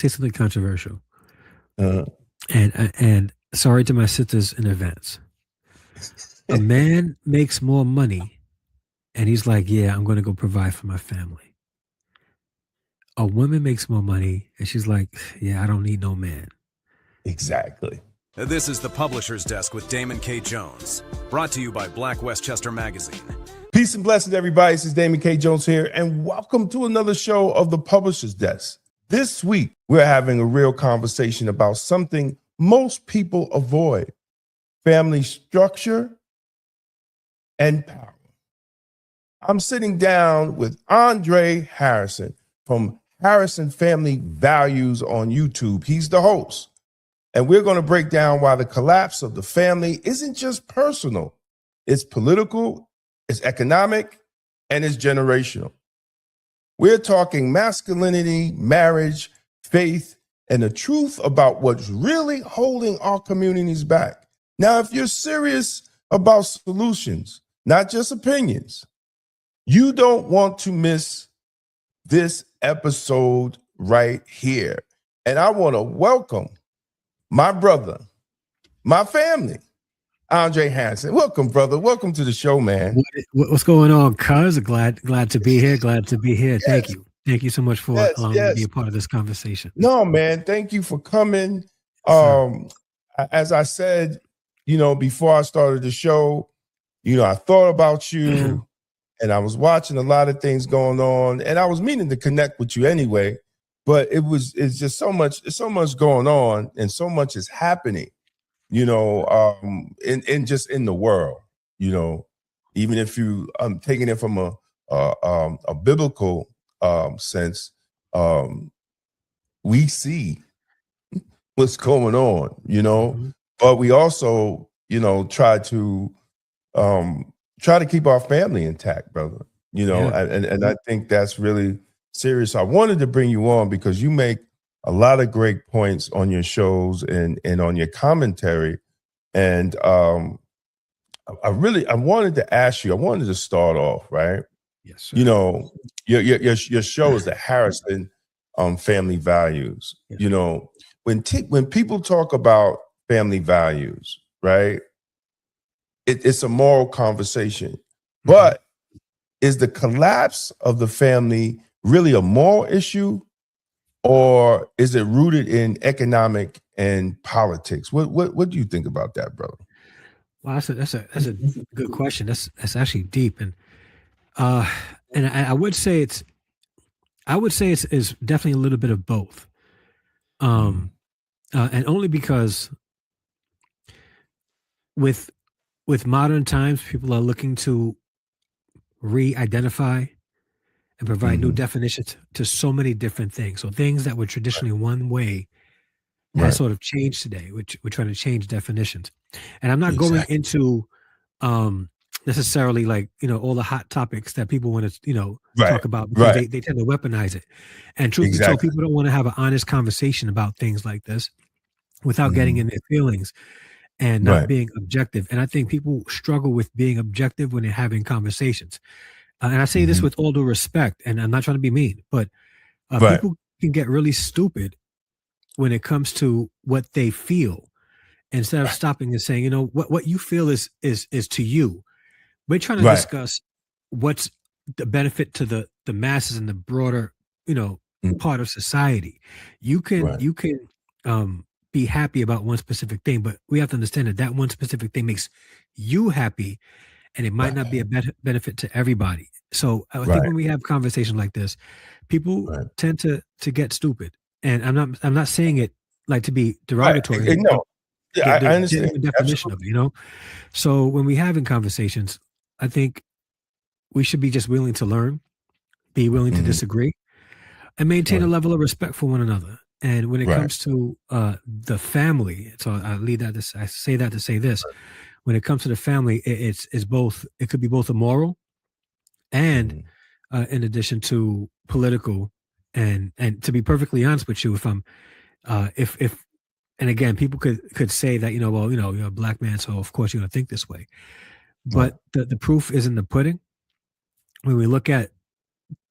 say something controversial, Uh, and sorry to my sisters in advance. A man makes more money, and he's like, "Yeah, I'm going to go provide for my family." A woman makes more money, and she's like, "Yeah, I don't need no man." exactly. This is the Publisher's Desk with Damon K. Jones, brought to you by Black Westchester Magazine. Peace and blessings, everybody. This is Damon K. Jones here, and welcome to another show of the Publisher's Desk. This week, we're having a real conversation about something most people avoid: family structure and power. I'm sitting down with Andre Harrison from Harrison Family Values on YouTube. He's the host. And we're going to break down why the collapse of the family isn't just personal, it's political, it's economic, and it's generational. We're talking masculinity, marriage, faith, and the truth about what's really holding our communities back. Now, if you're serious about solutions, not just opinions, you don't want to miss this episode right here. And I want to welcome my brother, my family, Andre Harrison. Welcome, brother. Welcome to the show, man. What's going on, cuz? Glad to be here. Glad to be here. Thank you. Thank you so much for allowing me to be a part of this conversation. No, man. Thank you for coming. As I said, before I started the show, I thought about you and I was watching a lot of things going on, and I was meaning to connect with you anyway, but it's just so much going on and so much is happening, in just in the world, even if I'm taking it from a biblical sense, we see what's going on, but we also, try to keep our family intact, brother. And I think that's really serious. I wanted to bring you on because you make a lot of great points on your shows and on your commentary. And I wanted to ask you, I wanted to start off, right? Yes, sir. Your show is the Harrison Family Values. Yeah. When people talk about family values, right? It's a moral conversation, but is the collapse of the family really a moral issue, or is it rooted in economic and politics? What do you think about that, brother? Well, that's a good question. That's actually deep, and I would say it's definitely a little bit of both, and only because with modern times, people are looking to re-identify and provide new definitions to so many different things. So things that were traditionally one way has sort of changed today, which we're trying to change definitions. And I'm not going into necessarily like, all the hot topics that people want to, talk about, because they tend to weaponize it. And truth be told, people don't want to have an honest conversation about things like this without getting in their feelings and not being objective. And I think people struggle with being objective when they're having conversations. And I say this with all due respect, and I'm not trying to be mean, but people can get really stupid when it comes to what they feel, instead of stopping and saying, what you feel is to you. We're trying to discuss what's the benefit to the masses and the broader, part of society. You can be happy about one specific thing, but we have to understand that one specific thing makes you happy, and it might not be a benefit to everybody. So I think when we have conversations like this, people tend to get stupid. And I'm not saying it like to be derogatory. No, I understand the definition of it, So when we having conversations, I think we should be just willing to learn, be willing to disagree, and maintain a level of respect for one another. And when it comes to the family, so I say that to say this: when it comes to the family, it's both. It could be both a moral and, in addition to political. And to be perfectly honest with you, if I'm, if and again, people could say that, well, you're a black man, so of course you're going to think this way. But the proof is in the pudding. When we look at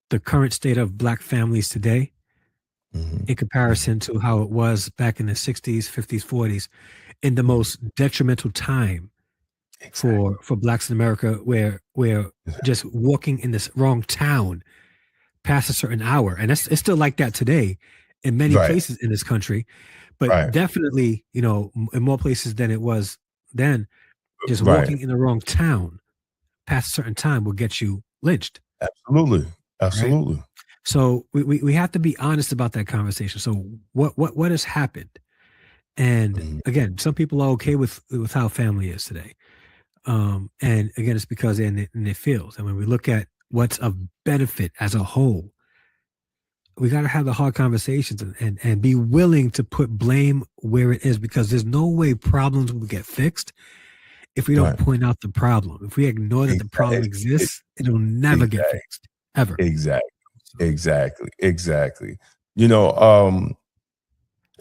the current state of black families today, in comparison to how it was back in the 60s, 50s, 40s, in the most detrimental time for blacks in America, where just walking in this wrong town past a certain hour, and it's still like that today in many places in this country, but definitely, you know, in more places than it was then. Just walking in the wrong town past a certain time will get you lynched. Absolutely. Right? So we have to be honest about that conversation. So what has happened? And again, some people are okay with how family is today. And again, it's because they're in their fields. And when we look at what's of benefit as a whole, we got to have the hard conversations and be willing to put blame where it is, because there's no way problems will get fixed if we don't point out the problem. If we ignore that the problem exists, it'll never get fixed, ever. Exactly. You know,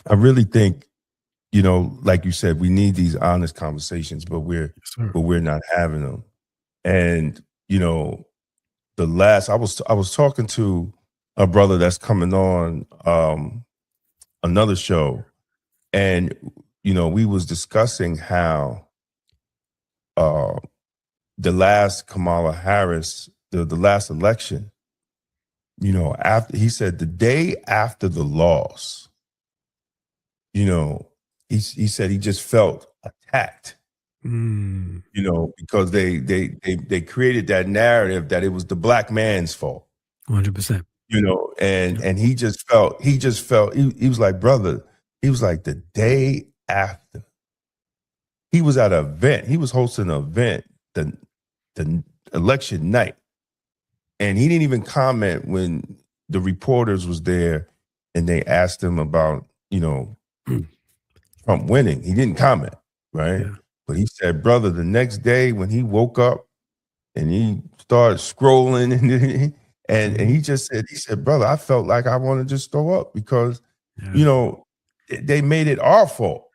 I really think, you know, like you said, we need these honest conversations, but we're not having them. And, you know, I was talking to a brother that's coming on another show, and, you know, we was discussing how the last Kamala Harris, the last election, you know, after he said the day after the loss, you know, he said he just felt attacked, you know, because they created that narrative that it was the black man's fault. 100%. You know, and he just felt he was like, brother, he was like, the day after, he was at an event, he was hosting an event the election night, and he didn't even comment when the reporters was there and they asked him about, you know, Trump winning. He didn't comment, right? Yeah. But he said, brother, the next day when he woke up and he started scrolling and he just said, brother, I felt like I want to just throw up because, you know, they made it our fault,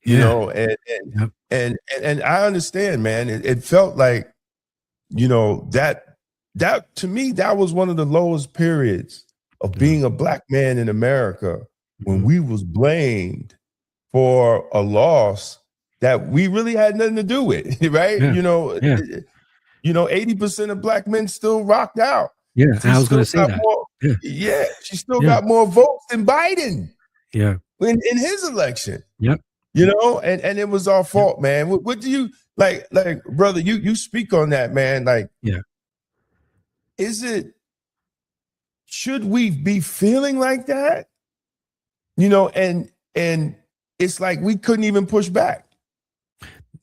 you know, and I understand, man. It felt like, you know, that to me, that was one of the lowest periods of being a black man in America, when we was blamed for a loss that we really had nothing to do with, right? You know, 80% of black men still rocked out. Yeah, I was going to say that. She still got more votes than Biden. Yeah, in his election. Yep. You know, and it was our fault, man. What do you like, brother? You speak on that, man. Like, should we be feeling like that? You know, and it's like we couldn't even push back.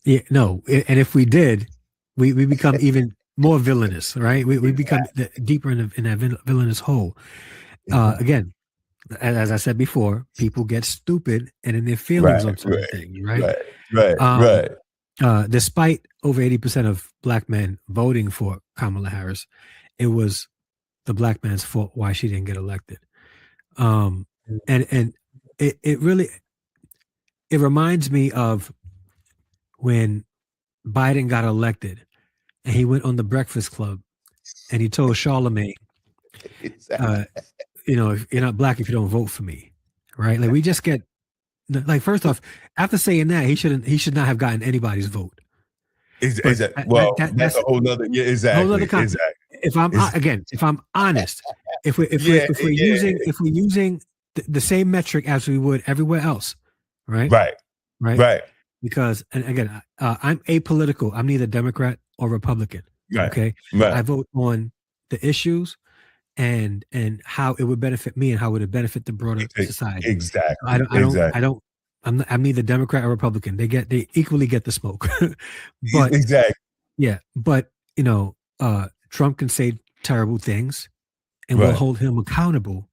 Yeah, no, and if we did, we become even more villainous, right? We become deeper in that villainous hole. Again, as I said before, people get stupid and in their feelings on certain things, right? Despite over 80% of black men voting for Kamala Harris, it was the black man's fault why she didn't get elected. And it really, it reminds me of when Biden got elected and he went on the Breakfast Club and he told Charlemagne, you know, if you're not black if you don't vote for me, right? Like, we just get, like, first off, after saying that, he should not have gotten anybody's vote. That's a whole nother, exactly. If I'm honest, if we're using the same metric as we would everywhere else, right? Because, and again, I'm apolitical. I'm neither Democrat or Republican. Okay, I vote on the issues and how it would benefit me and how it would benefit the broader society. Exactly. I'm neither Democrat or Republican. They equally get the smoke. But but you know, Trump can say terrible things and we'll hold him accountable.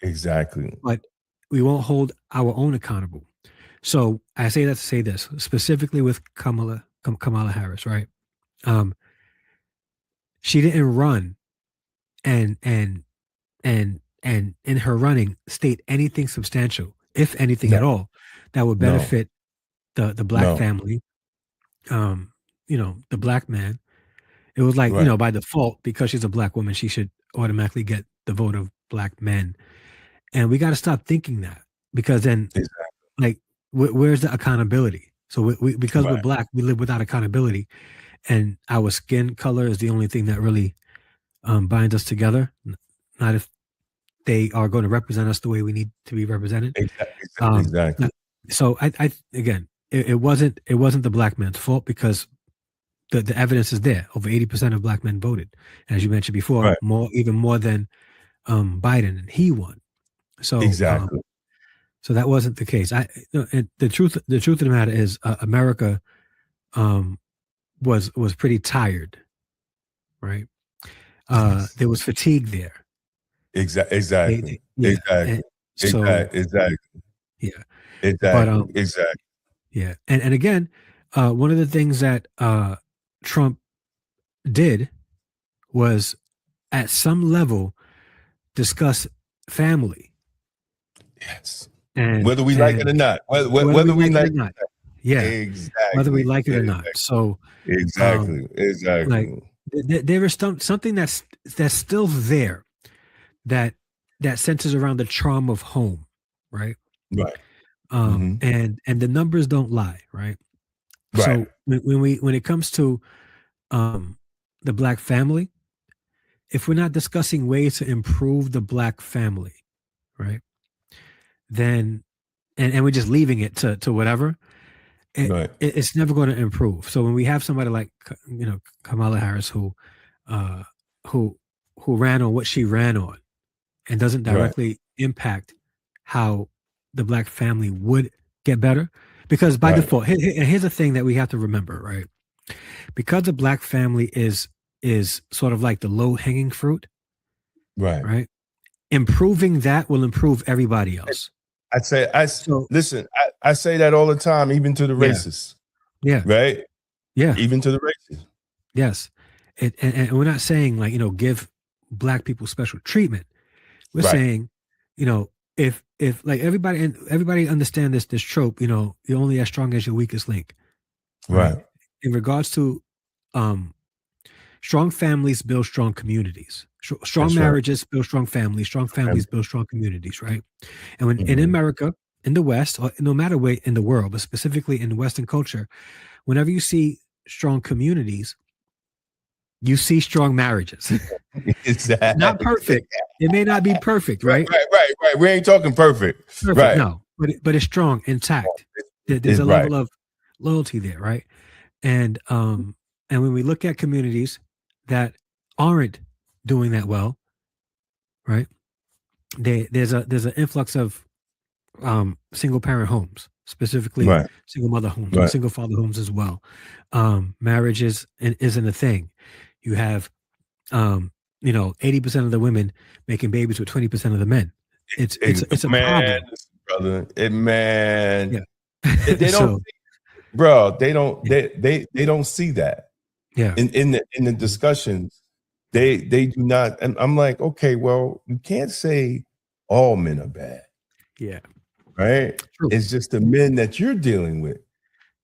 Exactly. But we won't hold our own accountable. So I say that to say this, specifically with Kamala Harris, right? She didn't run and in her running state anything substantial, if anything at all, that would benefit the black family, you know, the black man. It was like, you know, by default, because she's a black woman, she should automatically get the vote of black men. And we got to stop thinking that, because then, like, where's the accountability? So because we're black, we live without accountability, and our skin color is the only thing that really binds us together. Not if they are going to represent us the way we need to be represented. Exactly. So I again, it wasn't the black man's fault, because the evidence is there. Over 80% of black men voted, and as you mentioned before, even more than Biden, and he won. So so that wasn't the case. And the truth of the matter is, America was pretty tired, right? There was fatigue there. Exactly. Yeah. And again, one of the things that Trump did was, at some level, discuss family. Yes. And whether we like it or not. Whether we like it or not. Yeah. Exactly. Whether we like it or not. So exactly. Like, there is something that's still there that centers around the charm of home, right? Right. And the numbers don't lie, right? So when it comes to the black family, if we're not discussing ways to improve the black family, right, then and we're just leaving it to whatever, it's never going to improve. So when we have somebody like, Kamala Harris, who ran on what she ran on, and doesn't directly impact how the black family would get better, because by default, here's the thing that we have to remember, right? Because the black family is sort of like the low-hanging fruit, right? Improving that will improve everybody else. Listen, I say that all the time, even to the racists. Yeah. Right? Yeah. Even to the racists. Yes. And we're not saying, like, give black people special treatment. We're saying, if like everybody understand this trope, you're only as strong as your weakest link. Right. In regards to strong families build strong communities. Strong marriages build strong families. Strong families build strong communities, right? And when in America, in the West, or no matter where in the world, but specifically in Western culture, whenever you see strong communities, you see strong marriages. Exactly. Not perfect. It may not be perfect, right? Right. We ain't talking perfect. Right. No, but it's strong, intact. There's a level of loyalty there, right? And when we look at communities that aren't doing that well, right? There's an influx of single parent homes, specifically single mother homes, and single father homes as well. Marriage isn't a thing. You have 80% of the women making babies with 20% of the men. It's a problem, brother. They don't, bro. They don't see that. Yeah. In the discussions, they do not. And I'm like, okay, well, you can't say all men are bad. Yeah. Right. True. It's just the men that you're dealing with.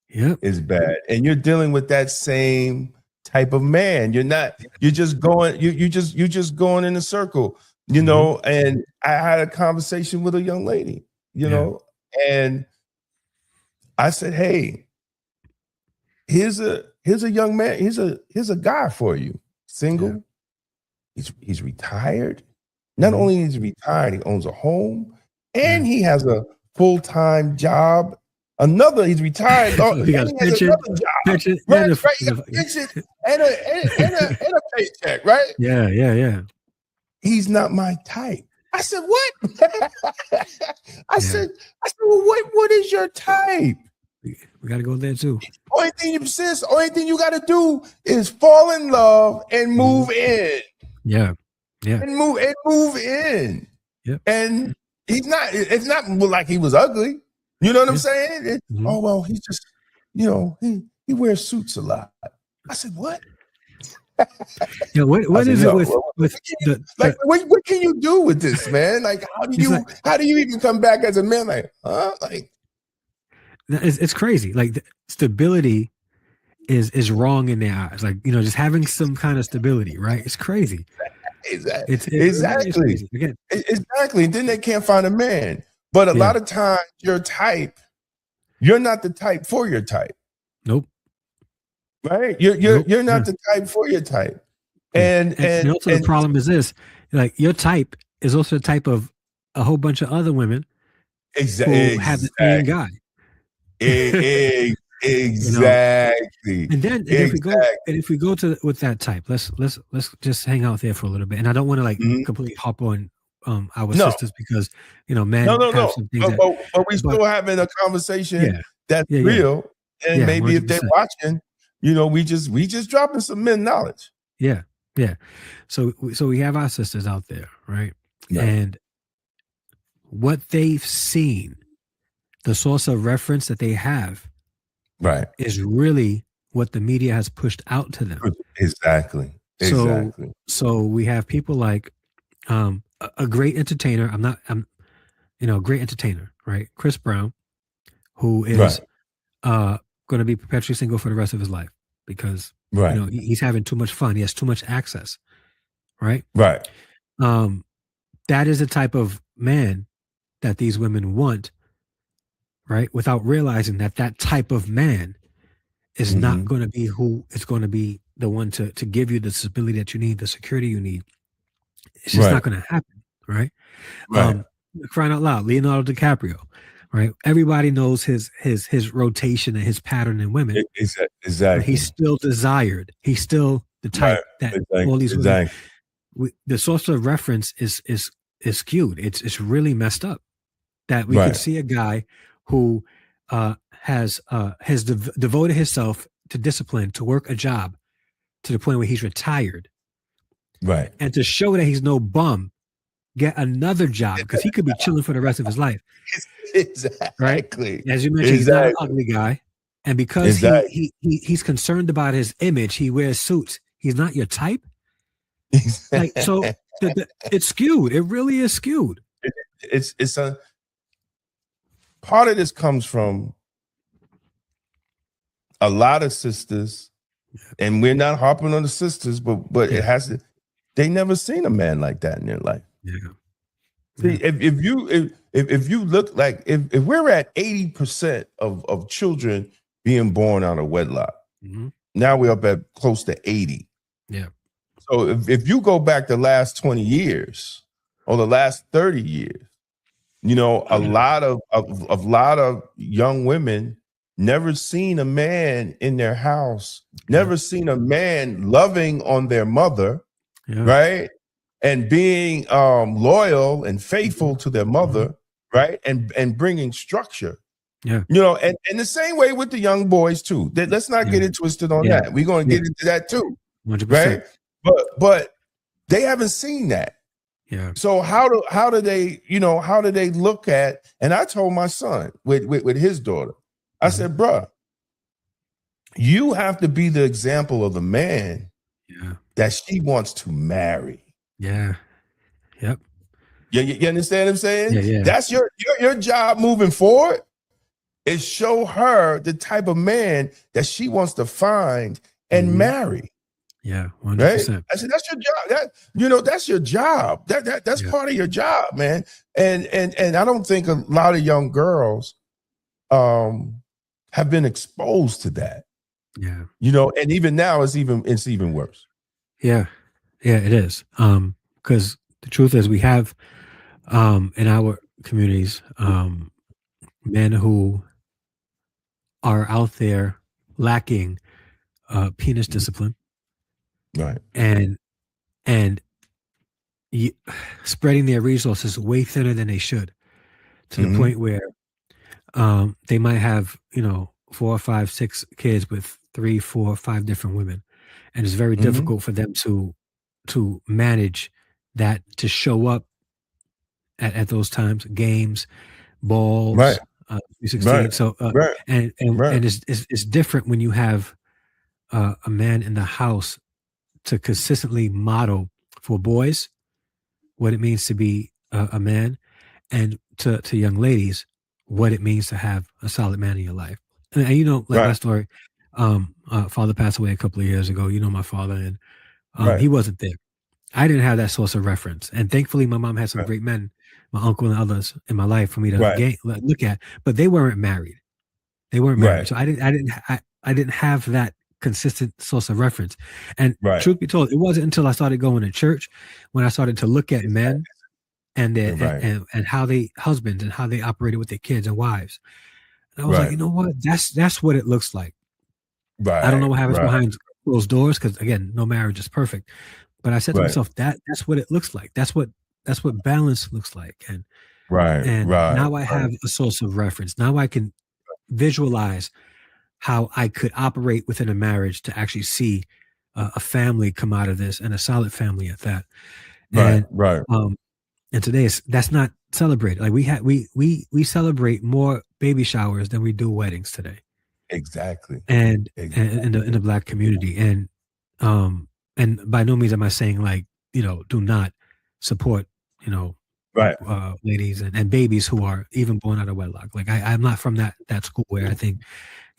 Is bad, and you're dealing with that same type of man. You're just going in a circle, and I had a conversation with a young lady, and I said, hey, here's a young man, here's a guy for you, single. He's retired. Not only is he retired, he owns a home, and he has a full-time job. He's retired. He has pension, pension, right? Pension and a paycheck, right? Yeah. He's not my type. I said, what? I said, well, what is your type? We got to go there too. Only thing you got to do is fall in love and move in. Yeah. And move in. Yeah. And it's not like he was ugly. You know what I'm saying? Oh, well, he's just, he wears suits a lot. I said, what? What is it with what can you do with this, man? Like, how do you even come back as a man? Like, like, it's crazy. Like, stability is wrong in their eyes. Like, just having some kind of stability, right? It's crazy. Exactly. Again, Exactly. And then they can't find a man. But a lot of times your type, you're not the type for your type. Nope. Right? You're not the type for your type. And also the problem is this, like your type is also the type of a whole bunch of other women who have the same guy. Exactly. And then if we go to with that type, let's just hang out there for a little bit. And I don't want to like completely hop on our sisters because men have some things but we're still having a conversation that's real. And maybe 100%. If they're watching, we just dropping some men knowledge. Yeah. So we have our sisters out there, right? And what they've seen, the source of reference that they have, is really what the media has pushed out to them. Exactly. So we have people like a great entertainer. I'm a great entertainer, right? Chris Brown, who is going to be perpetually single for the rest of his life because he's having too much fun. He has too much access, right? Right. That is the type of man that these women want, right? Without realizing that type of man is not going to be who is going to be the one to give you the stability that you need, the security you need. It's just not going to happen, right? Crying out loud, Leonardo DiCaprio, right? Everybody knows his rotation and his pattern in women. Exactly. He's still desired. He's still the type that all these women. The source of reference is skewed. It's really messed up. That we could see a guy who has devoted himself to discipline, to work a job, to the point where he's retired, right? And to show that he's no bum, get another job because he could be chilling for the rest of his life. Exactly. Right? As you mentioned, he's not an ugly guy, and because he's concerned about his image, he wears suits. He's not your type. Like so, it's skewed. It really is skewed. It's a part of this comes from a lot of sisters, and we're not harping on the sisters, but it has to. They never seen a man like that in their life. See, if you look like if we're at 80% of children being born out of wedlock, now we're up at close to 80. Yeah. So if you go back the last 20 years or the last 30 years, a lot of young women never seen a man in their house, never seen a man loving on their mother, right? And being loyal and faithful to their mother, right? And bringing structure. Yeah. And the same way with the young boys too. Let's not get it twisted on that. We're going to get into that too. 100%. Right? But they haven't seen that. Yeah. So how do they look at, and I told my son with his daughter, I said, bruh, you have to be the example of the man that she wants to marry. Yeah. Yep. You understand what I'm saying? Yeah. That's your job moving forward is show her the type of man that she wants to find and marry. Yeah, 100%. Right? I said, that's your job. That's your job. That's part of your job, man. And I don't think a lot of young girls have been exposed to that. Yeah. And even now it's even worse. Yeah. Yeah, it is. Because the truth is we have in our communities men who are out there lacking penis discipline. Right. And spreading their resources way thinner than they should, to the point where they might have 4, 5, 6 kids with 3, 4, 5 different women, and it's very difficult for them to manage that, to show up at those times, games, balls, right. 316. Right. So and it's different when you have a man in the house to consistently model for boys what it means to be a man, and to young ladies what it means to have a solid man in your life. And my story, father passed away a couple of years ago. My father, and he wasn't there. I didn't have that source of reference, and thankfully, my mom had some Right. great men, my uncle and others in my life for me to Right. look at, but they weren't married. They weren't married, Right. so I didn't have that consistent source of reference. And Right. truth be told, it wasn't until I started going to church when I started to look at Exactly. men and their Right. and how they husbands and how they operated with their kids and wives. And I was like, Right. you know what? That's what it looks like. I don't know Right. what happens Right. behind closed doors because again, no marriage is perfect. But I said to Right. myself, that's what it looks like. That's what balance looks like. Right. And Right. now I have a source of reference. Now I can visualize how I could operate within a marriage to actually see a family come out of this and a solid family at that. Right. And Right. and today that's not celebrated. Like we celebrate more baby showers than we do weddings today, Exactly. and in the Black community. And by no means am I saying like, do not support, you know, Right. ladies and babies who are even born out of wedlock. Like I'm not from that school where I think,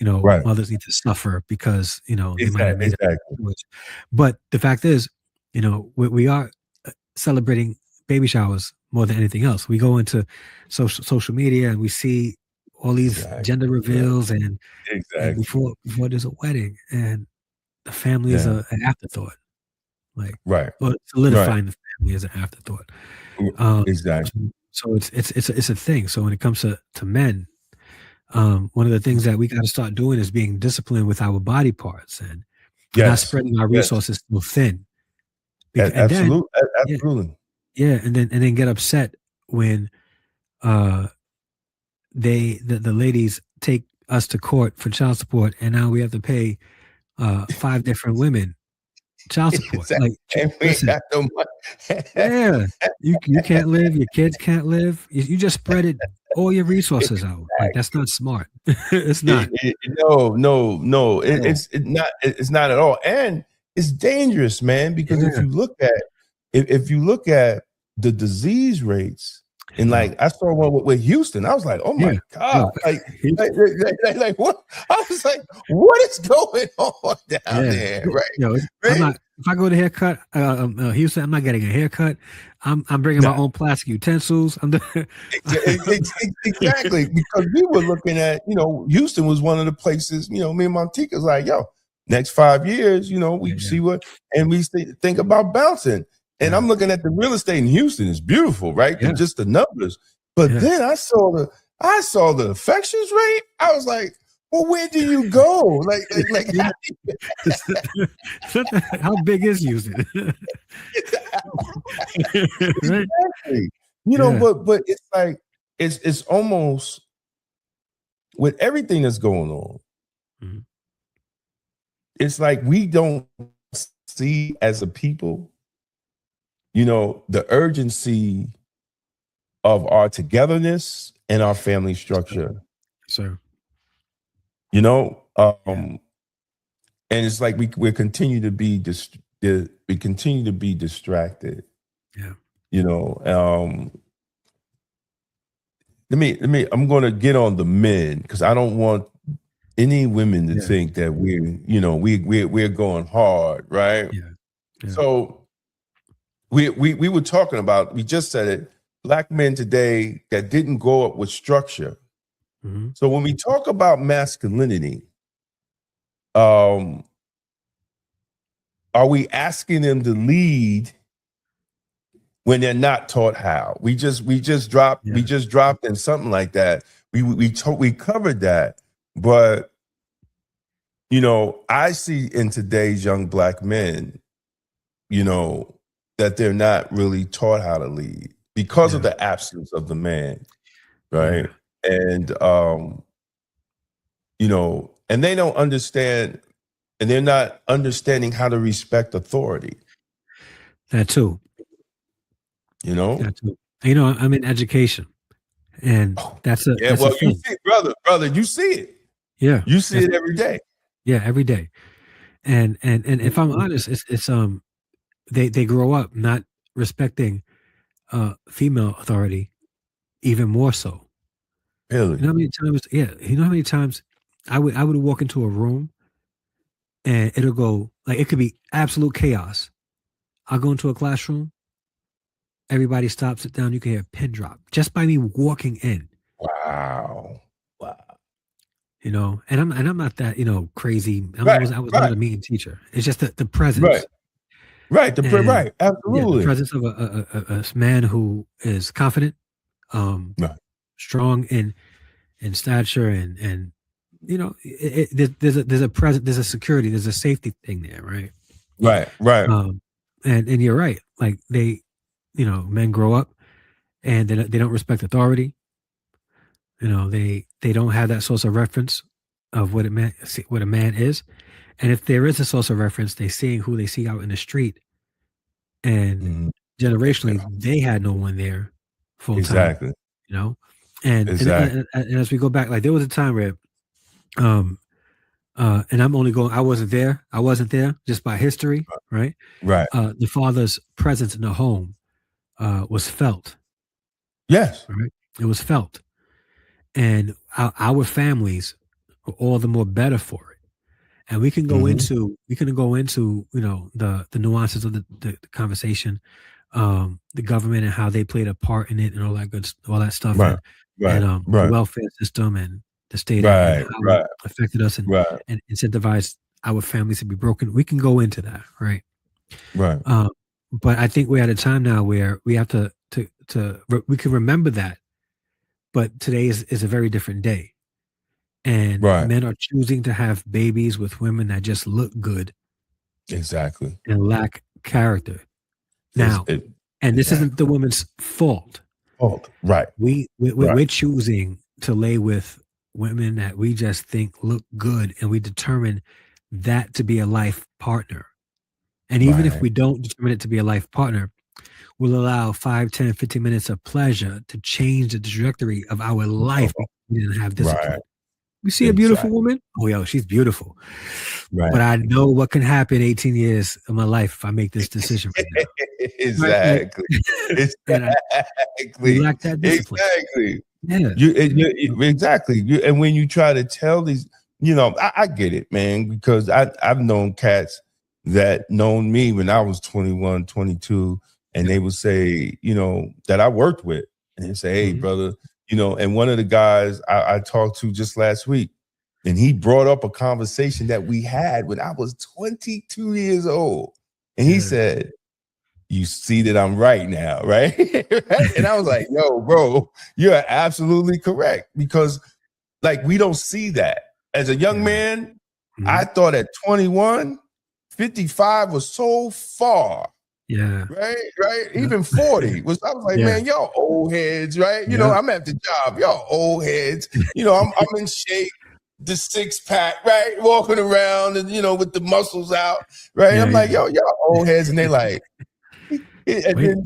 Right. mothers need to suffer because, they might have Exactly. made a Exactly. choice. But the fact is, we are celebrating baby showers more than anything else. We go into social media and we see all these Exactly. gender reveals and Exactly. before there's a wedding, and the family is Yeah. an afterthought. Like, Right. or Right. solidifying the family as an afterthought. Um, Exactly. so it's a thing. So when it comes to men, one of the things that we got to start doing is being disciplined with our body parts and not Yes. spreading our Yes. resources so thin. And then, Absolutely. yeah, Absolutely. yeah, and then get upset when uh the ladies take us to court for child support, and now we have to pay 5 different women child support. Exactly. Like, And we ain't listen, got no money. yeah, you can't live, your kids can't live. You just spread all your resources out. Like that's not smart. It's not. No, no, no. At all. It's not at all, and it's dangerous, man. Because Yeah, if you look at the disease rates, and yeah, like I saw one with Houston, I was like, oh yeah. my god, No, like what? I was like, what is going on down yeah. there, right? I'm Right? not. If I go to haircut, Houston, I'm not getting a haircut. I'm bringing my Nah, own plastic utensils. exactly, because we were looking at, Houston was one of the places, me and Montika's like, yo, next 5 years, we Yeah, see what, and we think about bouncing. And yeah, I'm looking at the real estate in Houston is beautiful, right? yeah, Just the numbers. But yeah. then I saw the infections rate. I was like, well, where do you go? Like Yeah. How big is Houston? Right? exactly. Yeah, But it's like it's almost with everything that's going on. mhm. It's like we don't see as a people, the urgency of our togetherness and our family structure. So You know, yeah, and it's like we continue to be we continue to be distracted. yeah, You know, I'm going to get on the men because I don't want any women to yeah, think that we're going hard, right? yeah, yeah, So we were talking about, we just said it, Black men today that didn't grow up with structure. mhm. So when we talk about masculinity, are we asking them to lead when they're not taught how? We just dropped in something like that. We covered that, but I see in today's young Black men, that they're not really taught how to lead because of Yeah, the absence of the man, yeah. right? And and they don't understand, and they're not understanding how to respect authority, That too. you know? That too. I'm in education, and Oh, that's yeah, a well, you thing. see it, brother, you see it. Yeah, You see that's it every day. yeah, every day. And if I'm honest, it's they grow up not respecting female authority even more so. You Really? know how many times? Yeah, you know how many times I would walk into a room and it'll go like it could be absolute chaos. I'll go into a classroom. Everybody stops, sit down. You can hear a pin drop just by me walking in. Wow. You know, and I'm not that, you know, crazy. Right, I was not right. a mean teacher. It's just the presence. Right. Right. And yeah, Absolutely. the presence of a man who is confident, Right. strong in stature, and you know, there's a present, there's a security, there's a safety thing there, right? Right. Right. And you're right. Like they, you know, men grow up and they don't respect authority. You know, they don't have that source of reference of what a man is. And if there is a source of reference, they seeing who they see out in the street. And Mhm. generationally, they had no one there full time. Exactly. You know, and, Exactly. and as we go back, like there was a time where, and I wasn't there. I wasn't there just by history, right? Right. The father's presence in the home was felt. Yes. Right, it was felt, and our families were all the more better for it. And we can go into you know the nuances of the conversation, the government and how they played a part in it, and all that stuff, Right. Right. and the Right. welfare system and the state, and Right. how Right. it affected us, Right. and incentivized our families to be broken. We can go into that, right? Right. But I think we're at a time now where we have to we can remember that, but today is a very different day, and Right. men are choosing to have babies with women that just look good Exactly. and lack character. Now, and this isn't the woman's fault. Right. We're choosing to lay with women that we just think look good, and we determine that to be a life partner. And even if we don't determine it to be a life partner, we'll allow 5, 10, 15 minutes of pleasure to change the trajectory of our life. We didn't have discipline. Right. We see a beautiful woman. Oh, yo, she's beautiful. Right. But I know what can happen 18 years of my life if I make this decision right now. Exactly. We lack that discipline. Exactly. Yeah. Exactly. And when you try to tell these, you know, I get it, man, because I've known cats that known me when I was 21, 22, and they would say, you know, that I worked with, and they say, hey, brother, you know, and one of the guys I talked to just last week, and he brought up a conversation that we had when I was 22 years old. And he said, you see that I'm right now, right? And I was like, yo, bro, you're absolutely correct. Because like, we don't see that. As a young man, I thought at 21, 55 was so far. Yeah. Right. Even 40 was, I was like, man, y'all old heads, right? You know, I'm at the job, y'all old heads. You know, I'm in shape, the 6-pack, right? Walking around and, you know, with the muscles out, right? I'm like, yo, y'all old heads. And they like, and then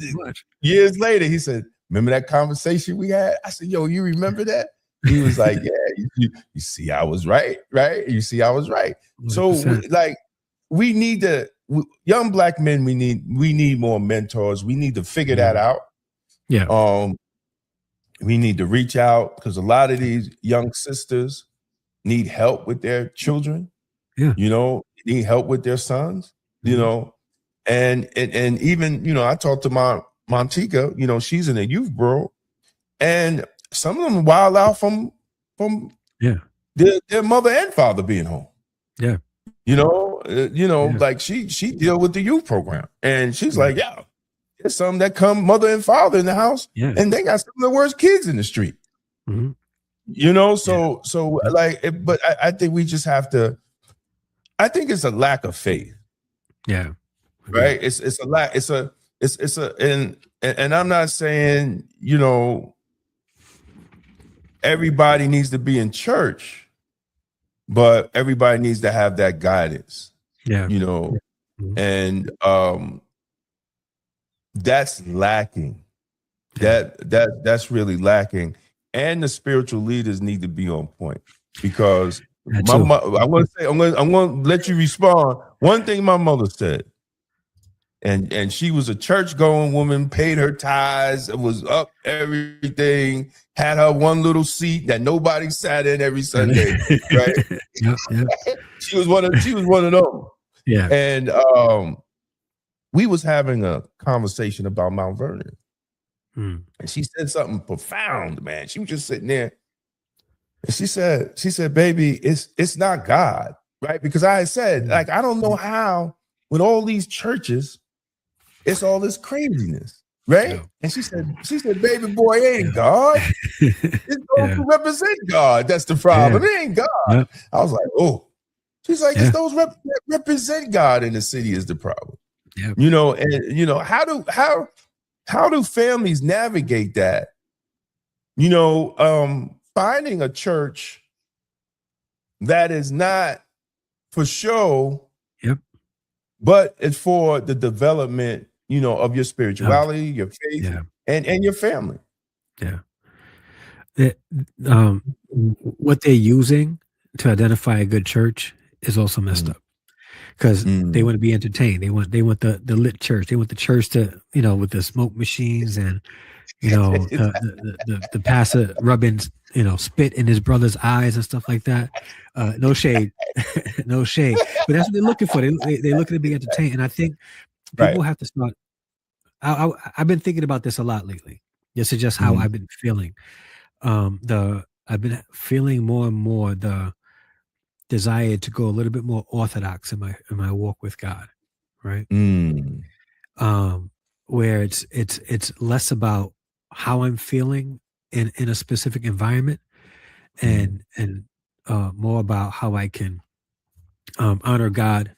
years later, he said, remember that conversation we had? I said, yo, you remember that? He was like, yeah, you see, I was right? You see, I was right. 100%. So like, we need to, young Black men, we need more mentors. We need to figure that out. Yeah. We need to reach out, because a lot of these young sisters need help with their children. Yeah. You know, need help with their sons, you know, and even, you know, I talked to my Montika, you know, she's in a youth bureau, and some of them wild out from their mother and father being home. Yeah. You know, like she deal with the youth program, and she's like, yeah, there's some that come mother and father in the house, and they got some of the worst kids in the street. You know, so like, but I think we just have to. I think it's a lack of faith. Yeah. Right. It's a lack. It's a and I'm not saying, you know, everybody needs to be in church, but everybody needs to have that guidance. Yeah. You know, and that's lacking. That's really lacking. And the spiritual leaders need to be on point, because I'm going to let you respond. One thing my mother said, and she was a church-going woman, paid her tithes, was up everything, had her one little seat that nobody sat in every Sunday, right? She was one of them. Yeah. And we was having a conversation about Mount Vernon. Hmm. And she said something profound, man. She was just sitting there. And she said, baby, it's not God, right? Because I had said, like, I don't know how with all these churches, it's all this craziness, right? Yeah. And she said, baby boy, it ain't God. It's those who represent God. That's the problem. It ain't God. Yep. I was like, oh. She's like, it's those that represent God in the city is the problem. Yep. You know, and you know, how do families navigate that? You know, finding a church that is not for show, but it's for the development, you know, of your spirituality, your faith, and your family. Yeah. What they're using to identify a good church is also messed up, because they want to be entertained. They want the lit church. They want the church to, you know, with the smoke machines and, you know, the pastor rubbing, you know, spit in his brother's eyes and stuff like that. No shade, no shade. But that's what they're looking for. They're looking to be entertained. And I think people have to start. I've been thinking about this a lot lately. This is just how I've been feeling. I've been feeling more and more the desire to go a little bit more orthodox in my walk with God, right? Where it's less about how I'm feeling in a specific environment, and more about how I can honor God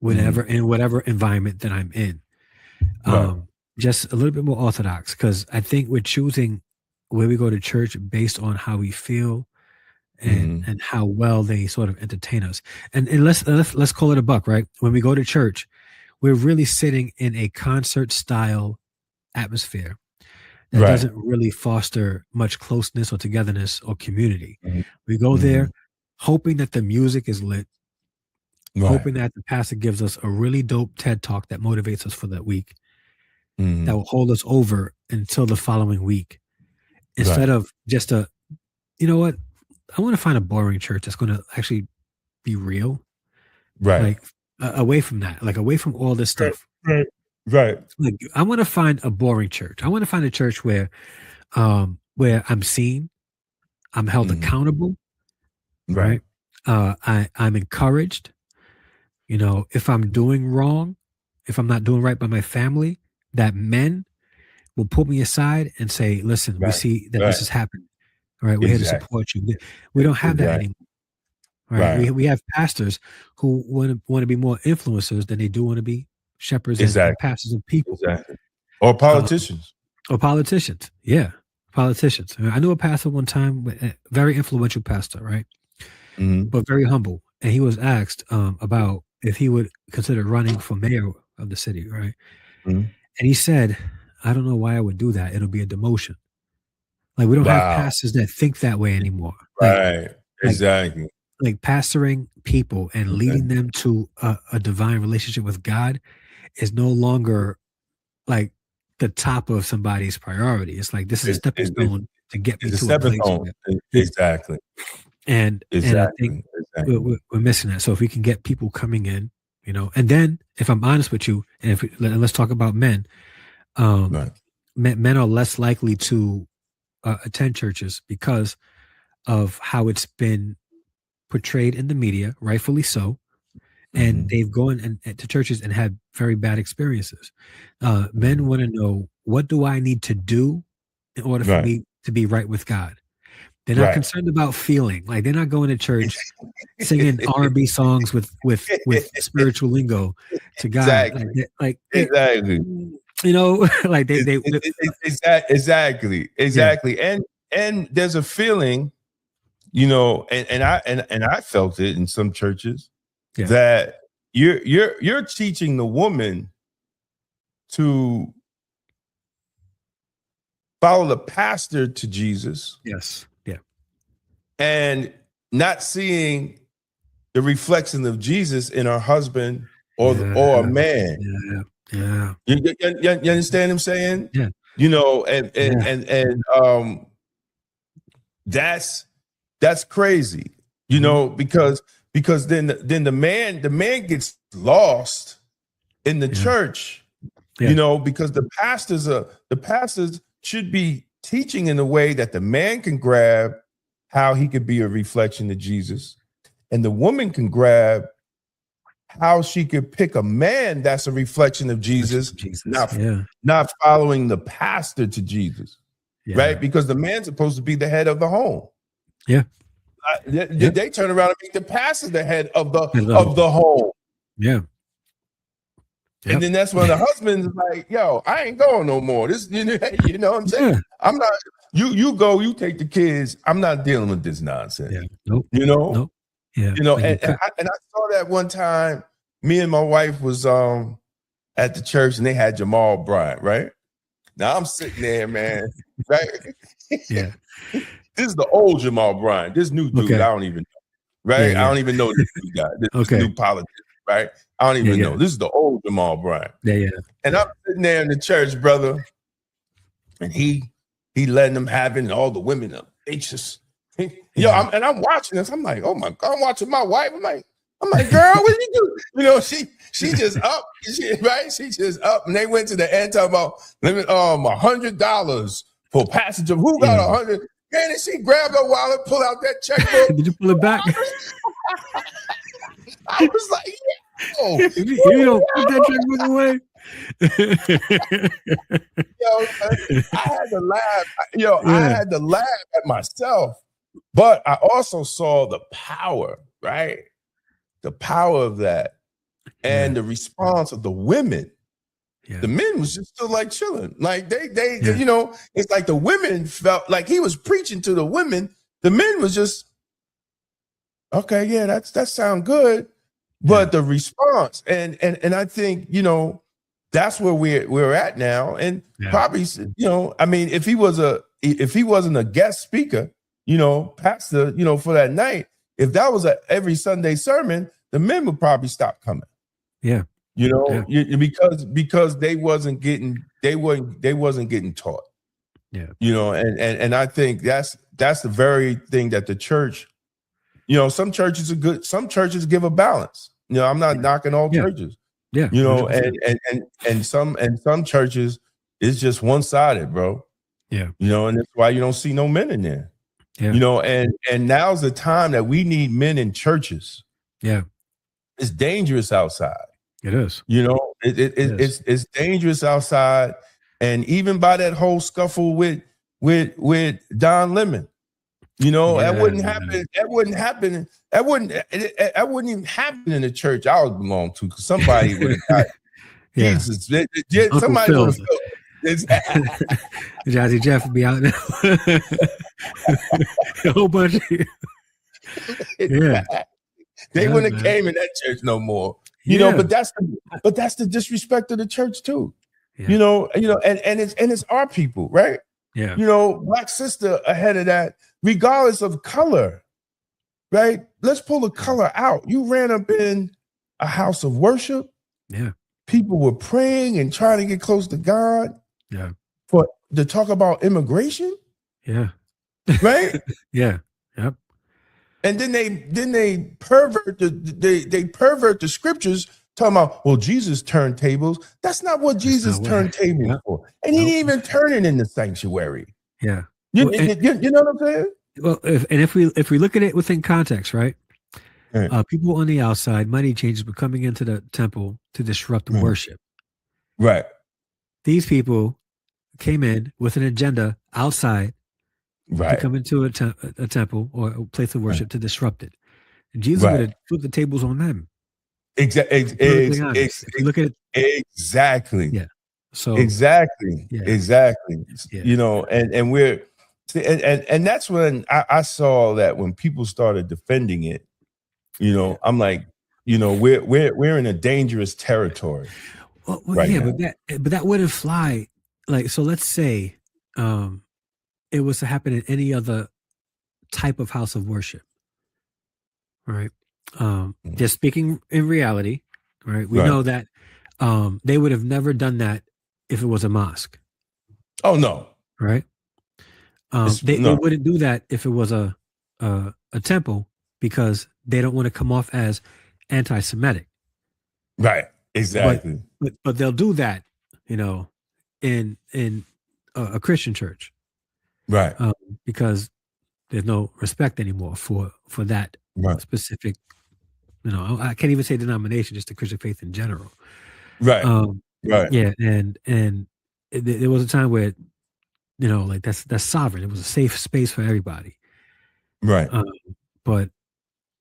in whatever environment that I'm in. Just a little bit more orthodox, because I think we're choosing where we go to church based on how we feel and how well they sort of entertain us. And let's call it a buck, right? When we go to church, we're really sitting in a concert style atmosphere that doesn't really foster much closeness or togetherness or community. We go there hoping that the music is lit, hoping that the pastor gives us a really dope TED talk that motivates us for that week, that will hold us over until the following week, instead of just you know what, I want to find a boring church that's going to actually be real, like away from that, like away from all this stuff. Right. Like, I want to find a boring church. I want to find a church where I'm seen, I'm held accountable, right? I'm encouraged. You know, if I'm doing wrong, if I'm not doing right by my family, that men will pull me aside and say, listen, we see that this is happening. All right, we're here to support you. We don't have that anymore. Right. We have pastors who want to be more influencers than they do want to be shepherds and pastors of people. Or politicians. Yeah. Politicians. I knew a pastor one time, a very influential pastor, right? But very humble. And he was asked about if he would consider running for mayor of the city, right? And he said, I don't know why I would do that. It'll be a demotion. Like, we don't have pastors that think that way anymore. Like pastoring people and leading them to a divine relationship with God is no longer like the top of somebody's priority. It's like, this is a stepping stone to get me to a place. Exactly. And I think we're missing that. So if we can get people coming in, you know, and then if I'm honest with you, and let's talk about men, men are less likely to attend churches because of how it's been portrayed in the media, rightfully so. And they've gone to churches and had very bad experiences. Men want to know, what do I need to do in order for me to be right with God? They're not concerned about feeling. Like, they're not going to church singing R&B songs with spiritual lingo to God. Exactly. You know, like exactly. And there's a feeling, you know, and I felt it in some churches that you're teaching the woman to follow the pastor to Jesus. Yes. Yeah. And not seeing the reflection of Jesus in her husband or a man. Yeah. You understand what I'm saying? Yeah. You know, and that's crazy, you know, because then the man gets lost in the church, you know, because the pastors should be teaching in a way that the man can grab how he could be a reflection of Jesus, and the woman can grab how she could pick a man that's a reflection of Jesus, not following the pastor to Jesus, right? Because the man's supposed to be the head of the home. Yeah. They turn around and make the pastor the head of the home. Yeah. And then that's when the husband's like, yo, I ain't going no more. This, you know what I'm saying? I'm not, you go, you take the kids. I'm not dealing with this nonsense. Yeah. Nope. You know? Nope. Yeah. You know, and I saw that one time. Me and my wife was at the church and they had Jamal Bryant, right? Now I'm sitting there, man, right? Yeah. This is the old Jamal Bryant. This new dude, I don't even know, right? Yeah. I don't even know this new guy. This new politician, right? I don't even know. This is the old Jamal Bryant. Yeah. And I'm sitting there in the church, brother, and he letting them have it, and all the women up. They just, I'm watching this. I'm like, oh my God, I'm watching my wife. I'm like, girl, what did you do? You know, she just up, right? She just up, and they went to the end talking about $100 for passage of who got 100. Man, and she grabbed her wallet, pulled out that checkbook. Did you pull it back? I was like, yo, you don't put that checkbook away. I had to laugh. I had to laugh at myself, but I also saw the power, right? The power of that, and the response of the women. Yeah. The men was just still like chilling, like they you know, it's like the women felt like he was preaching to the women. The men was just okay, yeah, that sound good, but the response and I think, you know, that's where we're at now, and probably, you know, I mean, if he wasn't a guest speaker, you know, pastor, you know, for that night, if that was a every Sunday sermon, the men would probably stop coming. Yeah. You know, because they wasn't getting taught. Yeah. You know, and I think that's the very thing that the church, you know, some churches are good, some churches give a balance. You know, I'm not knocking all churches. Yeah. You know, 100%. and some churches it's just one-sided, bro. Yeah. You know, and that's why you don't see no men in there. Yeah. You know, and now's the time that we need men in churches. Yeah. It's dangerous outside. It is. You know, it's dangerous outside. And even by that whole scuffle with Don Lemon, you know, that wouldn't happen. That wouldn't happen. That wouldn't even happen in the church I would belong to, because somebody would have got Jesus. Somebody would have Jazzy Jeff would be out now. A whole bunch of they wouldn't have came in that church no more. You know, but that's the disrespect of the church too. Yeah. You know, and it's our people, right? Yeah. You know, Black sister ahead of that, regardless of color, right? Let's pull the color out. You ran up in a house of worship. Yeah. People were praying and trying to get close to God. Yeah. To talk about immigration. Yeah. Right? Yeah. Yep. And then they pervert the scriptures, talking about, well, Jesus turned tables. That's not what Jesus turned tables for. And he didn't even turn it in the sanctuary. Yeah. You know what I'm saying? Well, if we look at it within context, right? People on the outside, money changers were coming into the temple to disrupt the worship. Right. These people came in with an agenda outside. Right. To come into a temple or a place of worship to disrupt it. And Jesus would have flipped the tables on them. Exactly. Look at it. Exactly. Yeah. So exactly. Yeah. You know, and we're and that's when I saw that when people started defending it, you know, I'm like, you know, we're in a dangerous territory. Well, now. but that wouldn't fly. Like, so let's say it was to happen in any other type of house of worship, right? Just speaking in reality, right? We know that they would have never done that if it was a mosque. Oh no! Right? They wouldn't do that if it was a temple, because they don't want to come off as anti-Semitic. Right. Exactly. but they'll do that, you know, in a Christian church, Right. because there's no respect anymore for that Right. specific, you know, I can't even say denomination, just the Christian faith in general. Right. Right. Yeah, and there was a time where, you know, like that's sovereign. It was a safe space for everybody. Right. But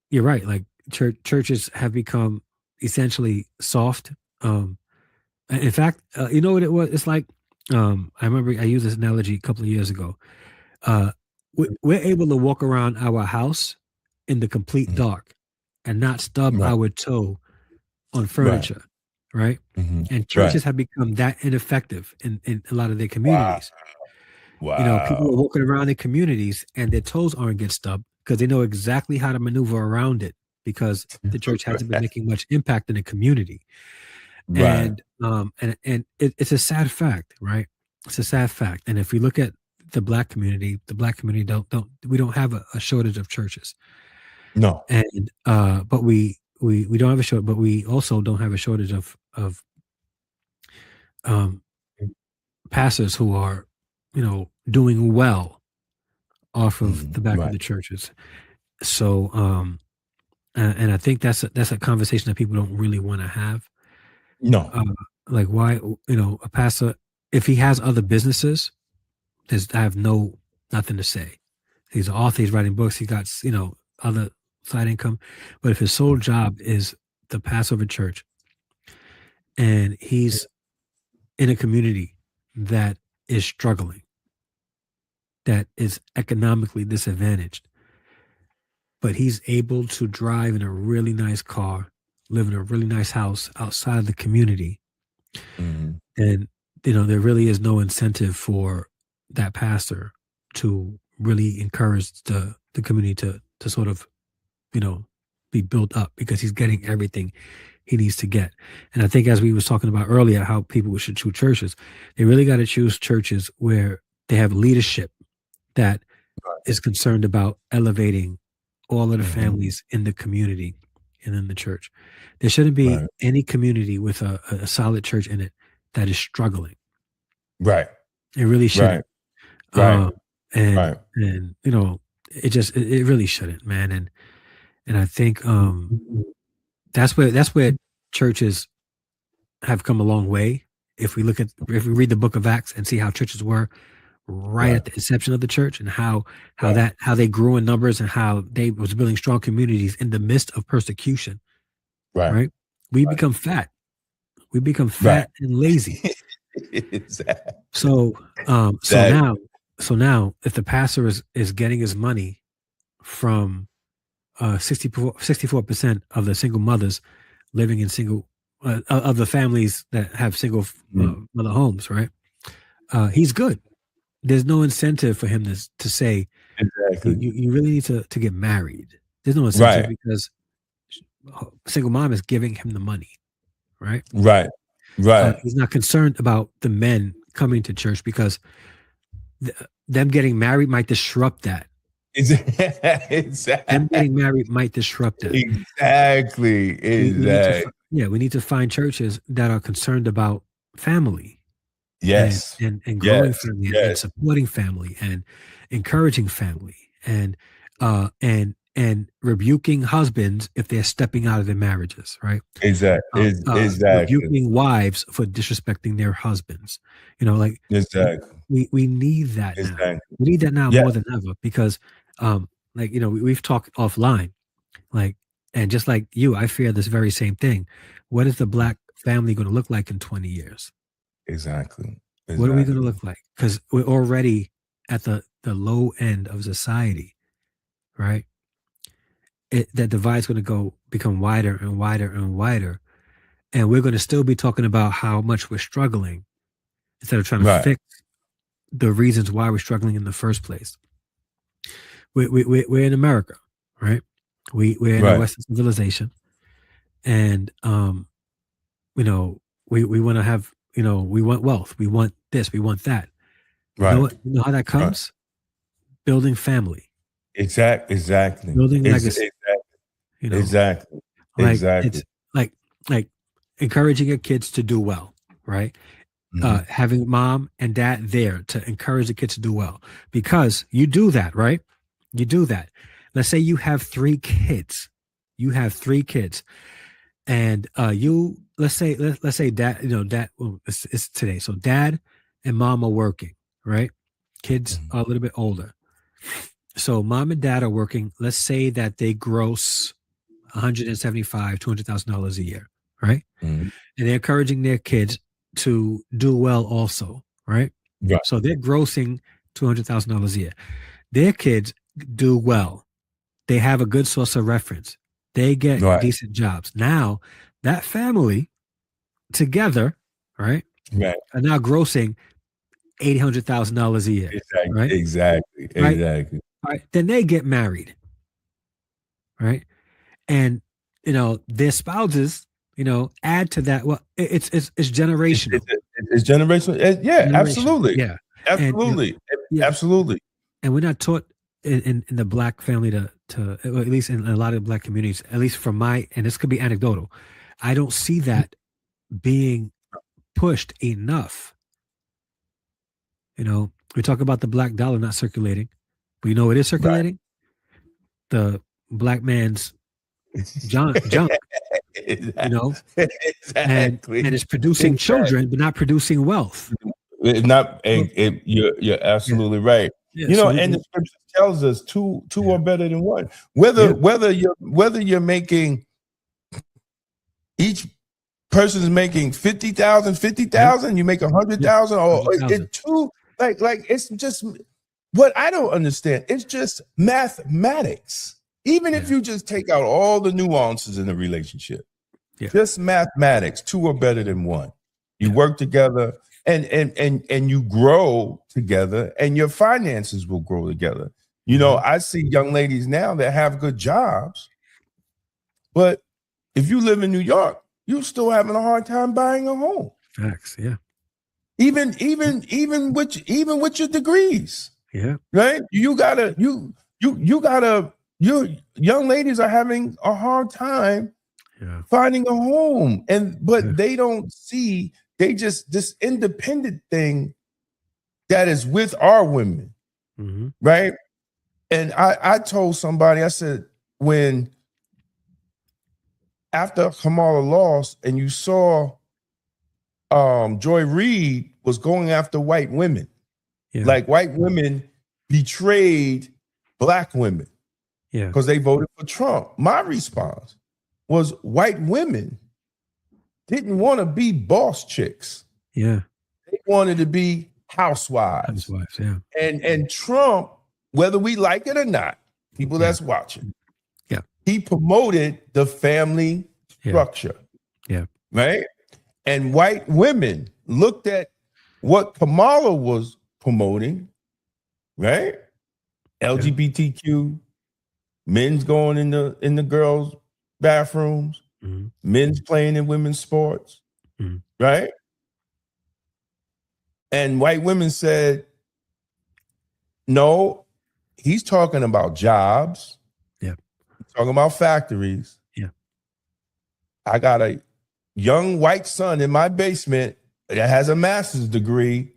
you're right. Like churches have become essentially soft. In fact, you know what it was? It's like, I remember I used this analogy a couple of years ago. We're able to walk around our house in the complete dark and not stub Right. our toe on furniture, right? And churches have become that ineffective in a lot of their communities. Wow. You know, people are walking around in communities and their toes aren't getting stubbed because they know exactly how to maneuver around it because the church hasn't been making much impact in the community. Right. And it's a sad fact, right? It's a sad fact. And if we look at the black community we don't have a shortage of churches. No. And but we don't have a shortage, but we also don't have a shortage of pastors who are, you know, doing well off of the back of the churches. So and I think that's a conversation that people don't really want to have. No. Like, why, you know, a pastor, if he has other businesses, I have nothing to say. He's an author, he's writing books, he got, you know, other side income. But if his sole job is the pastor of a church and he's in a community that is struggling, that is economically disadvantaged, but he's able to drive in a really nice car, live in a really nice house outside of the community, and, you know, there really is no incentive for that pastor to really encourage the community to sort of, you know, be built up because he's getting everything he needs to get. And I think, as we was talking about earlier, how people should choose churches, they really got to choose churches where they have leadership that is concerned about elevating all of the families in the community and in the church. There shouldn't be any community with a solid church in it that is struggling. Right. It really shouldn't. Right. And you know, it really shouldn't, man. And I think that's where churches have come a long way. If we read the book of Acts and see how churches were right at the inception of the church and how they grew in numbers and how they was building strong communities in the midst of persecution. Right. We become fat. We become fat and lazy. Exactly. So now if the pastor is getting his money from 64% of the single mothers living in single of the families that have single mother homes, right? He's good. There's no incentive for him to say, you really need to get married. There's no incentive because single mom is giving him the money, right? Right. He's not concerned about the men coming to church because them getting married might disrupt that. Exactly. Them getting married might disrupt that. Exactly. We need to find churches that are concerned about family. Yes. And growing family and supporting family and encouraging family and rebuking husbands if they're stepping out of their marriages, right? Exactly. Rebuking wives for disrespecting their husbands. You know, like we need that now. We need that now more than ever because like, you know, we've talked offline, like, and just like you, I fear this very same thing. What is the black family going to look like in 20 years? Exactly. What are we going to look like? Because we're already at the low end of society, right? That divide's going to become wider and wider and wider. And we're going to still be talking about how much we're struggling instead of trying to fix the reasons why we're struggling in the first place. We're in America, right? We're in a Western civilization. And, you know, we want to have, you know, we want wealth. We want this. We want that. You know how that comes? Building family. Exactly. Building legacy. Exactly. You know, Exactly. It's like encouraging your kids to do well, right? Having mom and dad there to encourage the kids to do well, because you do that, right? You do that. Let's say you have 3 kids. You have 3 kids, and let's say dad, dad. Well, it's today, so dad and mom are working, right? Kids are a little bit older, so mom and dad are working. Let's say that they gross $175,000-$200,000 a year, right? And they're encouraging their kids to do well also, right? Right. So they're grossing $200,000 a year. Their kids do well. They have a good source of reference. They get decent jobs. Now that family together, right? Right. Are now grossing $800,000 a year. Exactly. Right? Exactly. Right? Exactly. All right. Then they get married. Right. And their spouses, add to that. Well, it's generational. It's generational. Yeah, Generational. Absolutely. Yeah. Absolutely. And, absolutely. And we're not taught in the Black family to at least in a lot of Black communities, at least from and this could be anecdotal, I don't see that being pushed enough. We talk about the Black dollar not circulating, but it is circulating? Right. The Black man's junk. Exactly. And it's producing children, but not producing wealth. You're absolutely right. And the scripture tells us two are better than one. Whether you're making, each person's making 50,000, you make 100,000, or it's two. Like it's just what I don't understand. It's just mathematics. Even if you just take out all the nuances in the relationship, just mathematics, 2 are better than 1. You work together and you grow together, and your finances will grow together. I see young ladies now that have good jobs, but if you live in New York, you're still having a hard time buying a home. Facts, yeah. Even with your degrees, right? You gotta your young ladies are having a hard time finding a home, but they don't see, they just this independent thing that is with our women, right? And I told somebody, I said, when after Kamala lost and you saw Joy Reid was going after white women, like white women betrayed Black women. Because they voted for Trump. My response was white women didn't want to be boss chicks. Yeah. They wanted to be housewives. And Trump, whether we like it or not, people that's watching, he promoted the family structure. Right? And white women looked at what Kamala was promoting, right? LGBTQ, men's going in the girls' bathrooms, men's playing in women's sports, right? And white women said, no, he's talking about jobs. He's talking about factories. I got a young white son in my basement that has a master's degree,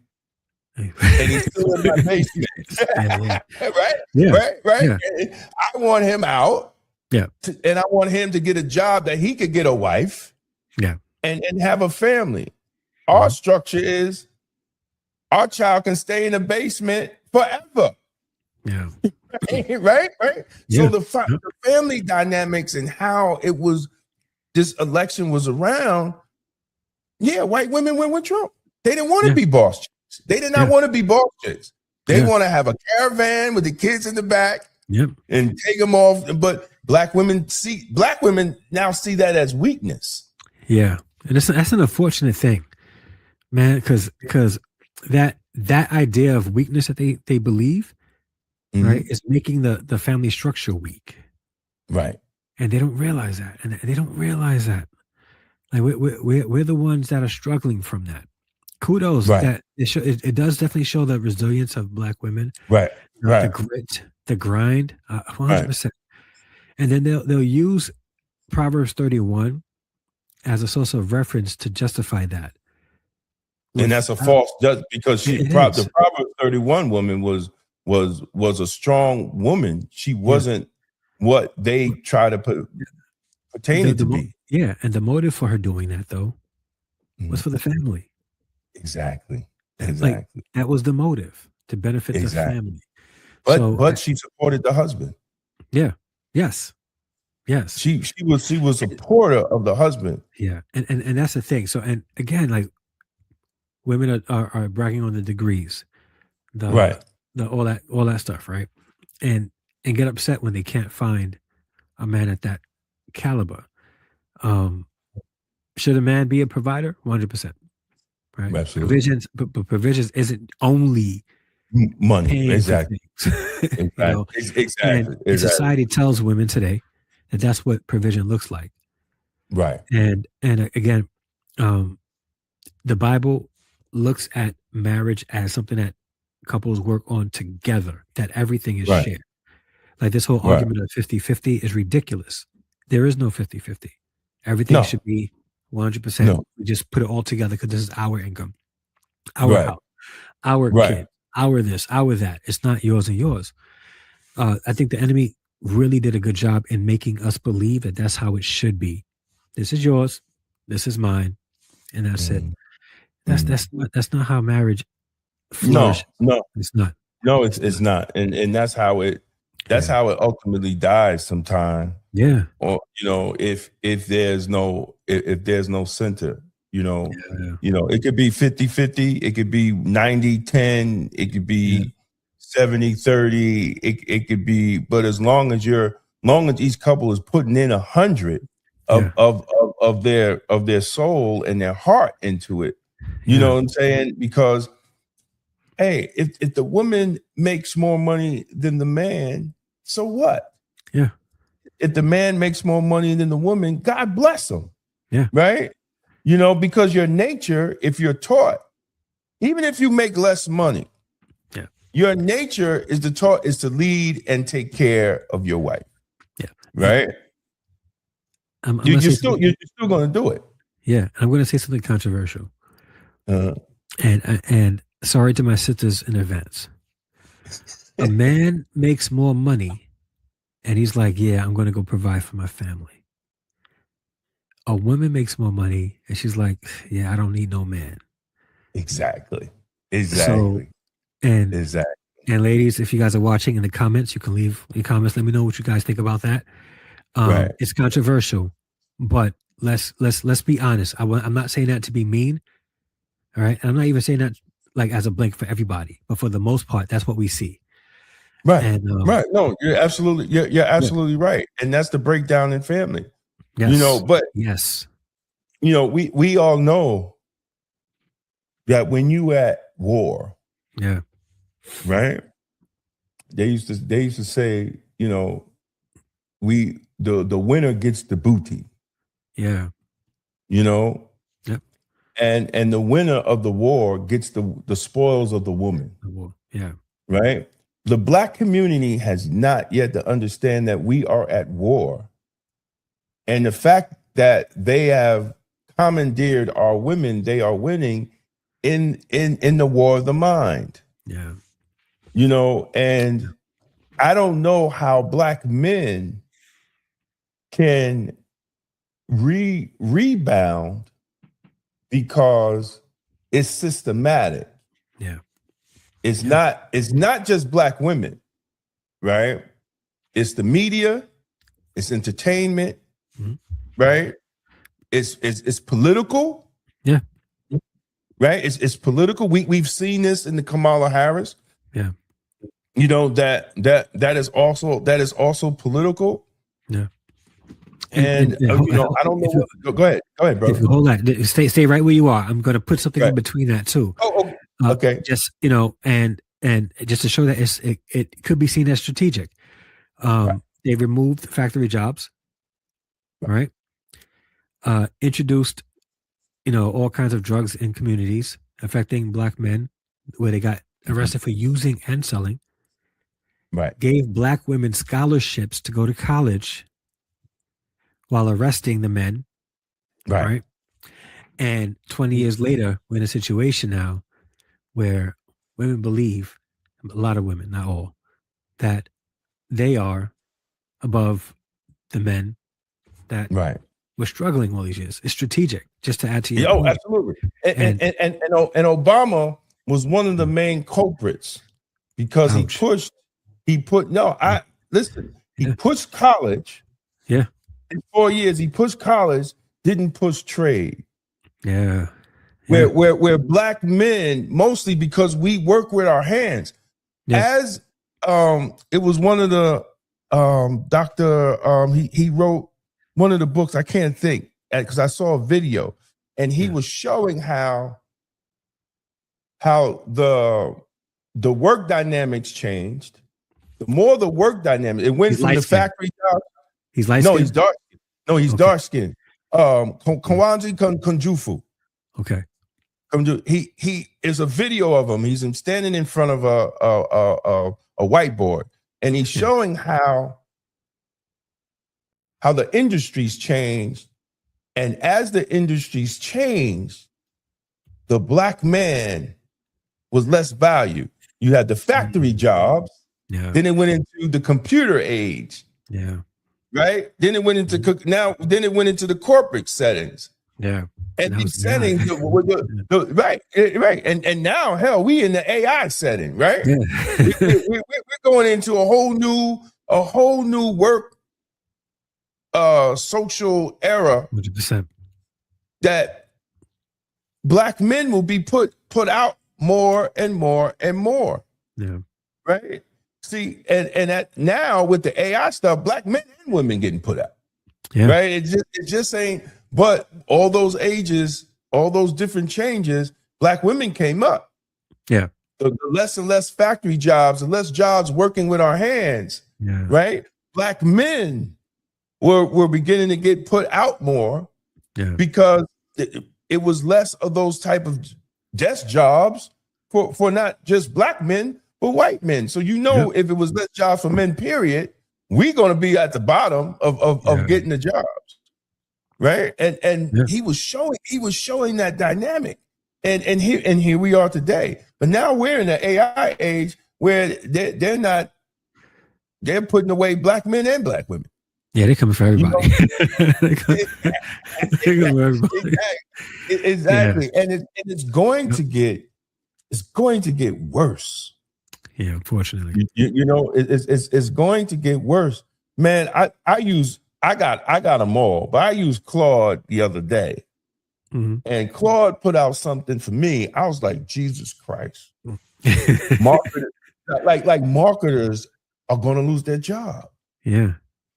and he's still in my basement. Right. And I want him out. And I want him to get a job that he could get a wife. And have a family. Our structure is our child can stay in the basement forever. Right. So the family dynamics and how it was, this election was around. White women went with Trump. They didn't want to be boss chicks. They did not want to be boss chicks. They want to have a caravan with the kids in the back and take them off. But black women now see that as weakness. And that's an unfortunate thing, man, because that idea of weakness that they believe, right, is making the family structure weak. Right. And they don't realize that. And they don't realize that. Like we're the ones that are struggling from that. Kudos that it does definitely show the resilience of Black women. The grit, the grind, 100%. And then they'll use Proverbs 31 as a source of reference to justify that. And that's a false judge, because the Proverbs 31 woman was a strong woman. She wasn't what they try to pertain it to be. Yeah, and the motive for her doing that, though, was for the family. Exactly. Like, that was the motive, to benefit the family. But she supported the husband. Yeah. Yes. She was a supporter of the husband. Yeah, and that's the thing. So, and again, like, women are bragging on the degrees, all that stuff, right? And get upset when they can't find a man at that caliber. Should a man be a provider? 100%, right? Absolutely. Provisions, but provisions isn't only money. Exactly. Exactly. And society tells women today that that's what provision looks like. Right. And again, the Bible looks at marriage as something that couples work on together, that everything is shared. Like, this whole argument of 50-50 is ridiculous. There is no 50-50. Everything should be 100%. No. We just put it all together because this is our income, our house, our kid, our this, our that. It's not yours and yours. I think the enemy really did a good job in making us believe that that's how it should be. This is yours, this is mine, and that's it. That's not how marriage flourishes. No, it's not. No, it's not, and that's how it ultimately dies sometime. Yeah. Or if there's no center, it could be 50-50, it could be 90-10, it could be 70-30, it could be, but as long as each couple is putting in 100 of their soul and their heart into it, you know what I'm saying? Because, hey, if the woman makes more money than the man, so what? Yeah. If the man makes more money than the woman, God bless him. Yeah. Right? Because your nature, if you're taught, even if you make less money, your nature is to lead and take care of your wife. Yeah. Right? You're still going to do it. Yeah. I'm going to say something controversial. And sorry to my sisters in advance. A man makes more money and he's like, yeah, I'm going to go provide for my family. A woman makes more money and she's like, yeah, I don't need no man. Exactly. So, and ladies, if you guys are watching in the comments, you can leave your comments. Let me know what you guys think about that. It's controversial, but let's be honest. I'm not saying that to be mean. All right. And I'm not even saying that like as a blank for everybody, but for the most part, that's what we see. Right. And, right. No, you're absolutely right. And that's the breakdown in family. Yes. But yes. We all know that when you at war, right? They used to say, the winner gets the booty. Yeah. Yep. And the winner of the war gets the spoils of the woman. Yeah. Right? The Black community has not yet to understand that we are at war. And the fact that they have commandeered our women, they are winning in the war of the mind. Yeah. And I don't know how Black men can rebound because it's systematic. Yeah. It's not just Black women, right? It's the media, it's entertainment, right? It's political. Yeah. Right? It's political. We've seen this in the Kamala Harris. Yeah. That is also political. Yeah. And I don't know. Go ahead, bro. If you hold that, stay right where you are. I'm going to put something in between that too. Oh, okay. Just and just to show that it could be seen as strategic. They removed factory jobs, right? Introduced, all kinds of drugs in communities affecting Black men, where they got arrested for using and selling. Right. Gave Black women scholarships to go to college, while arresting the men right? And 20 years later, we're in a situation now where women believe, a lot of women, not all, that they are above the men that were struggling all these years. It's strategic, just to add to your point. Absolutely. And Obama was one of the main culprits because he pushed college. Yeah. In 4 years, he pushed college, didn't push trade. Yeah. Where black men, mostly because we work with our hands. As it was one of the he wrote one of the books, I can't think, because I saw a video, and he was showing how the work dynamics changed. The more the work dynamics, it went from the factory job. He's light skinned? No, he's dark. No, he's dark skinned. Kawanzi Kunjufu. Okay. He is a video of him. He's standing in front of a whiteboard, and he's showing how the industries changed. And as the industries changed, the black man was less valued. You had the factory jobs. Yeah. Then it went into the computer age. Yeah. Right. Then it went into Then it went into the corporate settings. Yeah. And these settings, right. And now, hell, we in the AI setting, right? Yeah. we're going into a whole new work social era 100%. that black men will be put out more and more and more. Yeah. Right. See, and that now with the AI stuff, black men and women getting put out. Yeah. Right. It just ain't. But all those ages, all those different changes, black women came up. Yeah. The less and less factory jobs, the less jobs working with our hands. Yeah. Right. Black men were beginning to get put out more because it was less of those type of desk jobs for not just black men, but white men. So, if it was less jobs for men, period, we're going to be at the bottom of getting the jobs. Right. And he was showing that dynamic. And here we are today. But now we're in the AI age where they're putting away black men and black women. Yeah, they're coming for everybody. They're coming for everybody. Exactly. Yeah. And it's going to get worse. Yeah, unfortunately. It's going to get worse. Man, I got them all, but I used Claude the other day. Mm-hmm. And Claude put out something for me. I was like, Jesus Christ. Marketers, like marketers are going to lose their job. Yeah.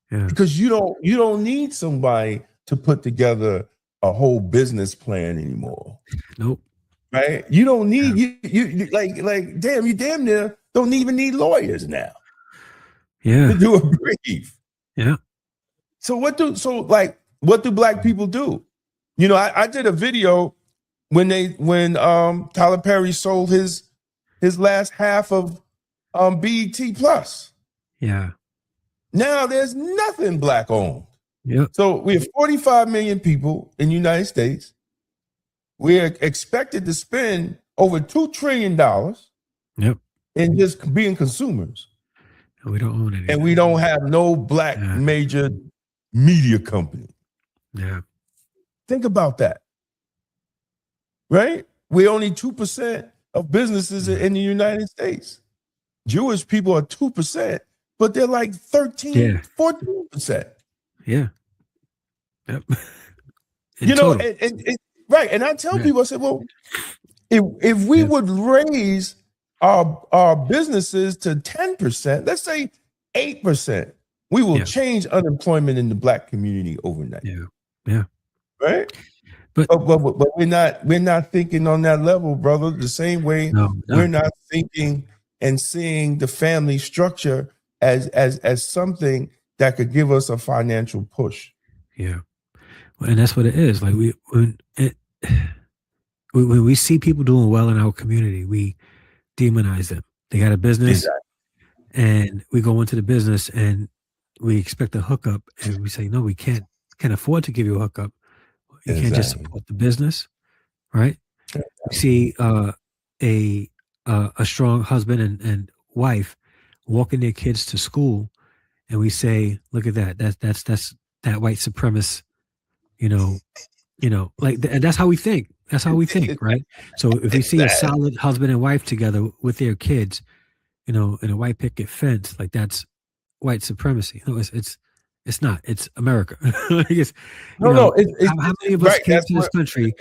Yeah. Because you don't need somebody to put together a whole business plan anymore. Nope. Right? You don't need you damn near don't even need lawyers now. Yeah. To do a brief. Yeah. So what do black people do? I did a video when Tyler Perry sold his last half of BET Plus. Yeah. Now there's nothing black owned. Yeah. So we have 45 million people in the United States. We're expected to spend over $2 trillion. Yep. In just being consumers. And we don't own anything. And we don't have no black major media company. Yeah. Think about that. Right? We're only 2% of businesses in the United States. Jewish people are 2%, but they're like 13, 14%. Yeah. Yep. Right. And I tell people, I said, well, if we would raise our businesses to 10%, let's say 8%, we will change unemployment in the black community overnight. Yeah. Yeah. Right. But we're not thinking on that level, brother. The same way we're not thinking and seeing the family structure as something that could give us a financial push. Yeah. Well, and that's what it is. Like when we see people doing well in our community, we demonize them. They got a business, and we go into the business and we expect a hookup, and we say, no, we can't afford to give you a hookup. You can't just support the business, right? We see a strong husband and wife walking their kids to school, and we say, "Look at that! That's that white supremacist, like, and that's how we think. That's how we think, right? So if we see a solid husband and wife together with their kids, in a white picket fence, like that's white supremacy. No, it's not. It's America. Like No. How many of us came to this country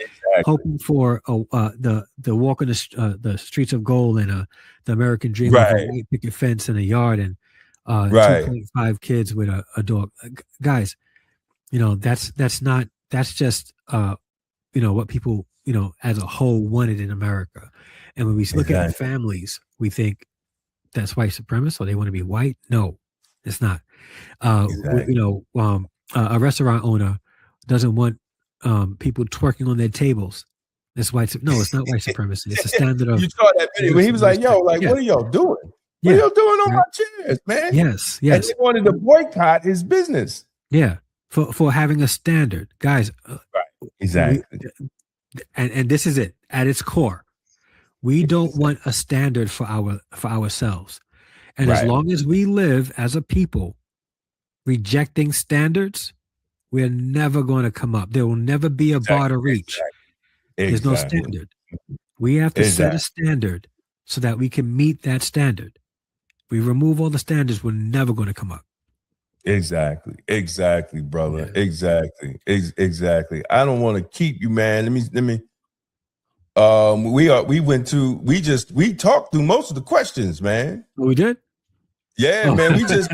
hoping for the walk on the streets of gold and the American dream of a white picket fence and a yard and 2.5 kids with a dog? Guys, that's not. That's just what people as a whole wanted in America. And when we look at the families, we think that's white supremacist, or they want to be white. No, it's not. A restaurant owner doesn't want people twerking on their tables. It's no, it's not white supremacy. It's a standard of. You saw that video when he was like, "Yo, like, what are y'all doing? What are y'all doing on my chairs, man?" Yes. And they wanted to boycott his business. Yeah, for having a standard, guys. Exactly. And this is it at its core. We don't want a standard for ourselves. And as long as we live as a people rejecting standards, we're never going to come up. There will never be a bar to reach. There's no standard. We have to set a standard so that we can meet that standard. We remove all the standards, we're never going to come up. Exactly, brother. Yeah. Exactly. I don't want to keep you, man. Let me. We talked through most of the questions, man. Oh, we did? Yeah, man. We just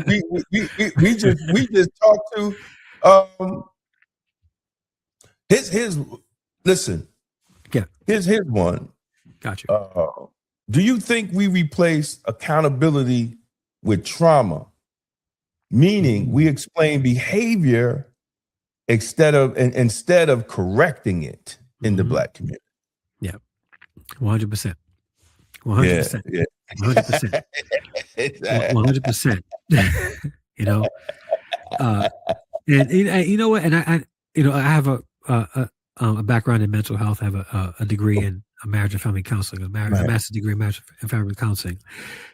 talked to his listen. Yeah. Here's one. Got you. Do you think we replace accountability with trauma? Meaning we explain behavior instead of correcting it in the Black community. Yeah, 100%. 100%. Yeah. 100%. 100%. And you know what? And I have a background in mental health. I have a degree in marriage and family counseling, a master's degree in marriage and family counseling.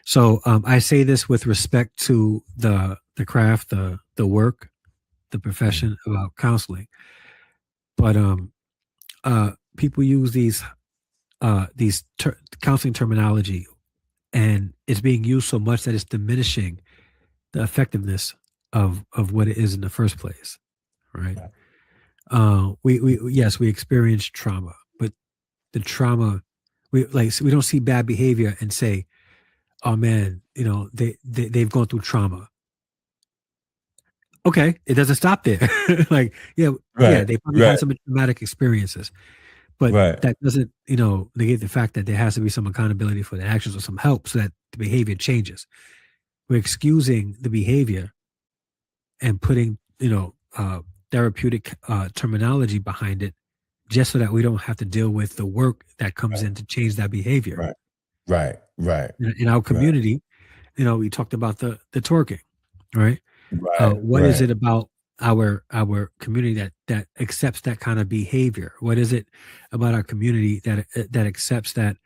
So I say this with respect to the craft, the work, the profession about counseling. But people use these counseling terminology, and it's being used so much that it's diminishing the effectiveness of what it is in the first place, right? We experience trauma, but the trauma, we don't see bad behavior and say, oh man, they've gone through trauma. Okay, it doesn't stop there. They probably had some traumatic experiences, but that doesn't negate the fact that there has to be some accountability for the actions or some help so that the behavior changes. We're excusing the behavior and putting therapeutic terminology behind it, just so that we don't have to deal with the work that comes in to change that behavior. Right. In our community, we talked about the twerking, right? What is it about our community that accepts that kind of behavior? What is it about our community that accepts that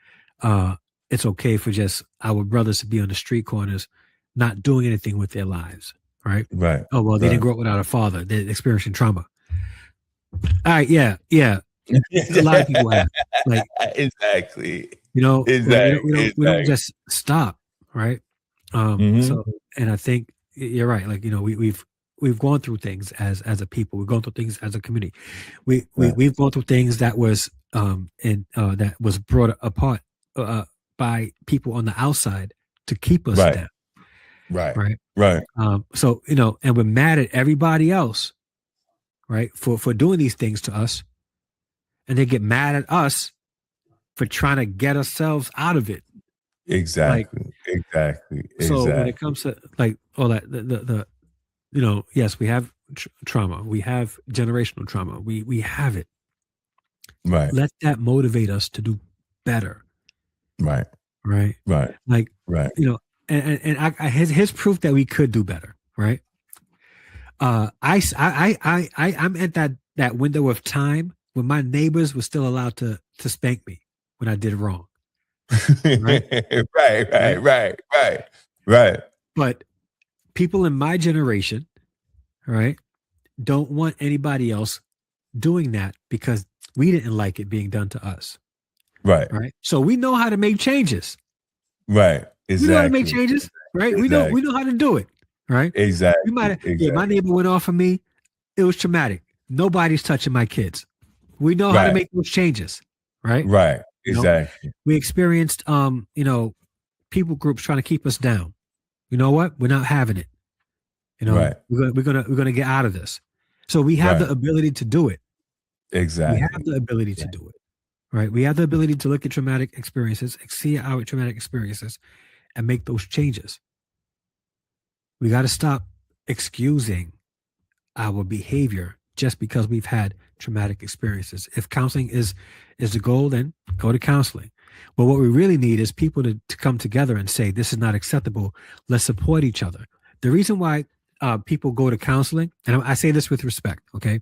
it's okay for just our brothers to be on the street corners, not doing anything with their lives, right? Right. Oh well, they didn't grow up without a father. They're experiencing trauma. All right, yeah. A lot of people have exactly. We don't just stop, right? So, and I think you're right. We've gone through things as a people. We've gone through things as a community. We've gone through things that was that was brought apart by people on the outside to keep us down. Right. So and we're mad at everybody else, right, for doing these things to us, and they get mad at us for trying to get ourselves out of it. Exactly. So when it comes to all that, yes, we have trauma, we have generational trauma, we have it. Right. Let that motivate us to do better. Right. And his proof that we could do better. Right. I'm at that window of time when my neighbors were still allowed to spank me when I did wrong. Right? Right. But people in my generation, right, don't want anybody else doing that because we didn't like it being done to us. Right. Right. So we know how to make changes. Right. Exactly. We know how to make changes, right? Exactly. We know how to do it. Right. Exactly. We might have, my neighbor went off on me. It was traumatic. Nobody's touching my kids. We know how to make those changes. Right. Right. Exactly. We experienced people groups trying to keep us down. You know what? We're not having it. We're gonna get out of this. So we have the ability to do it. Exactly. We have the ability to do it. Right. We have the ability to look at traumatic experiences, see our traumatic experiences, and make those changes. We got to stop excusing our behavior just because we've had traumatic experiences. If counseling is the goal, then go to counseling. But what we really need is people to come together and say, this is not acceptable. Let's support each other. The reason why people go to counseling, and I say this with respect, okay?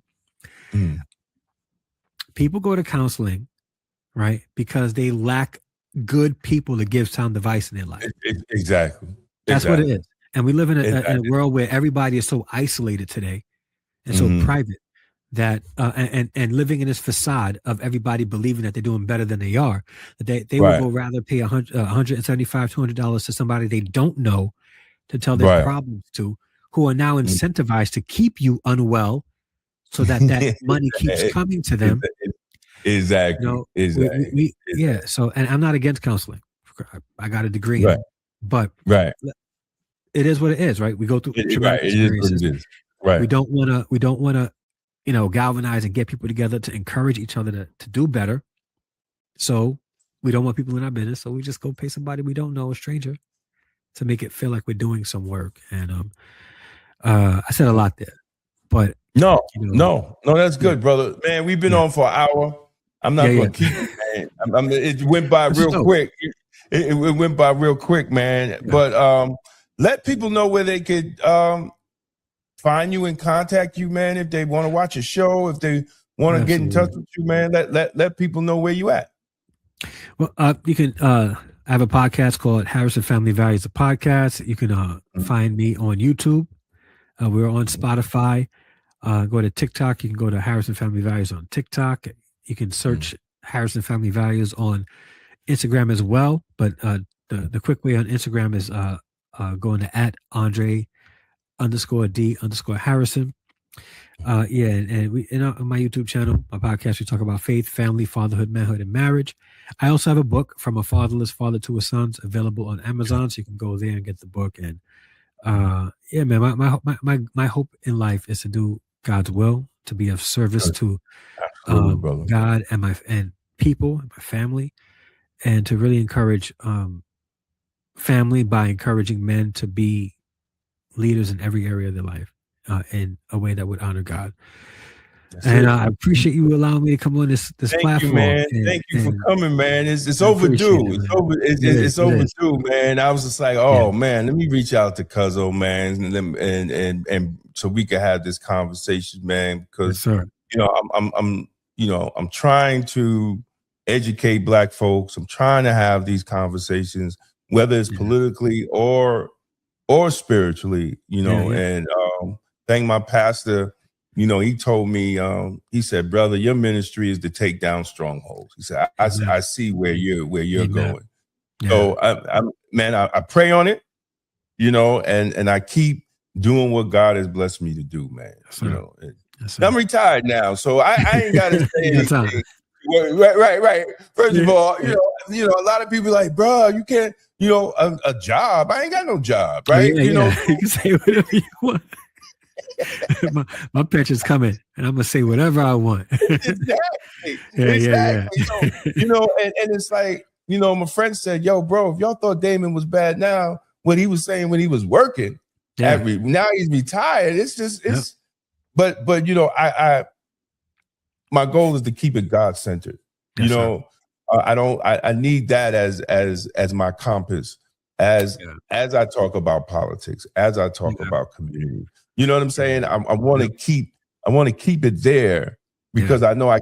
People go to counseling, right, because they lack good people to give sound advice in their life. Exactly. That's what it is. And we live in a world where everybody is so isolated today and so private that and living in this facade of everybody believing that they're doing better than they are, that they will go rather pay $175, $200 to somebody they don't know to tell their problems to, who are now incentivized to keep you unwell so that money keeps coming to them. Exactly. Exactly. Yeah. So, and I'm not against counseling. I got a degree in it, but it is what it is, right? We go through traumatic experiences. It is. Right. We don't want to, galvanize and get people together to encourage each other to do better. So we don't want people in our business. So we just go pay somebody we don't know, a stranger, to make it feel like we're doing some work. And I said a lot there, but no, that's good, brother. Man, we've been on for an hour. I'm not going to keep it, man. It went by real quick. It went by real quick, man. Yeah. But let people know where they could find you and contact you, man. If they want to watch a show, if they want to get in touch with you, man, let people know where you at. Well, you can. I have a podcast called Harrison Family Values, the podcast. You can find me on YouTube. We're on Spotify. Go to TikTok. You can go to Harrison Family Values on TikTok. You can search Harrison Family Values on Instagram as well. But the quick way on Instagram is going to @Andre_D_Harrison. And we on my YouTube channel, my podcast, we talk about faith, family, fatherhood, manhood, and marriage. I also have a book, From a Fatherless Father to a Son, available on Amazon, so you can go there and get the book. And man, my hope in life is to do God's will, to be of service to God and people, my family, and to really encourage family by encouraging men to be leaders in every area of their life in a way that would honor God. I appreciate you allowing me to come on this platform. Thank you, man. Thank you for coming, man. It's overdue. It's overdue, man. I was just like, man, let me reach out to Cuzzo, man, and so we can have this conversation, man. Because I'm trying to educate Black folks. I'm trying to have these conversations, whether it's politically or spiritually, and thank my pastor. He told me, he said, brother, your ministry is to take down strongholds. He said, I see where you're going. Yeah. So I pray on it, and I keep doing what God has blessed me to do, man. I'm retired now, so I ain't got to say anything. Right. First of all, a lot of people are like, bro, you can't, a job. I ain't got no job, right? You can say whatever you want. my pitch is coming, and I'm gonna say whatever I want. Exactly. And it's like, my friend said, yo, bro, if y'all thought Damon was bad now, what he was saying when he was working, now he's retired. But I my goal is to keep it God-centered. I need that as my compass as I talk about politics, as I talk about community. You know what I'm saying? I want to keep it there because I know I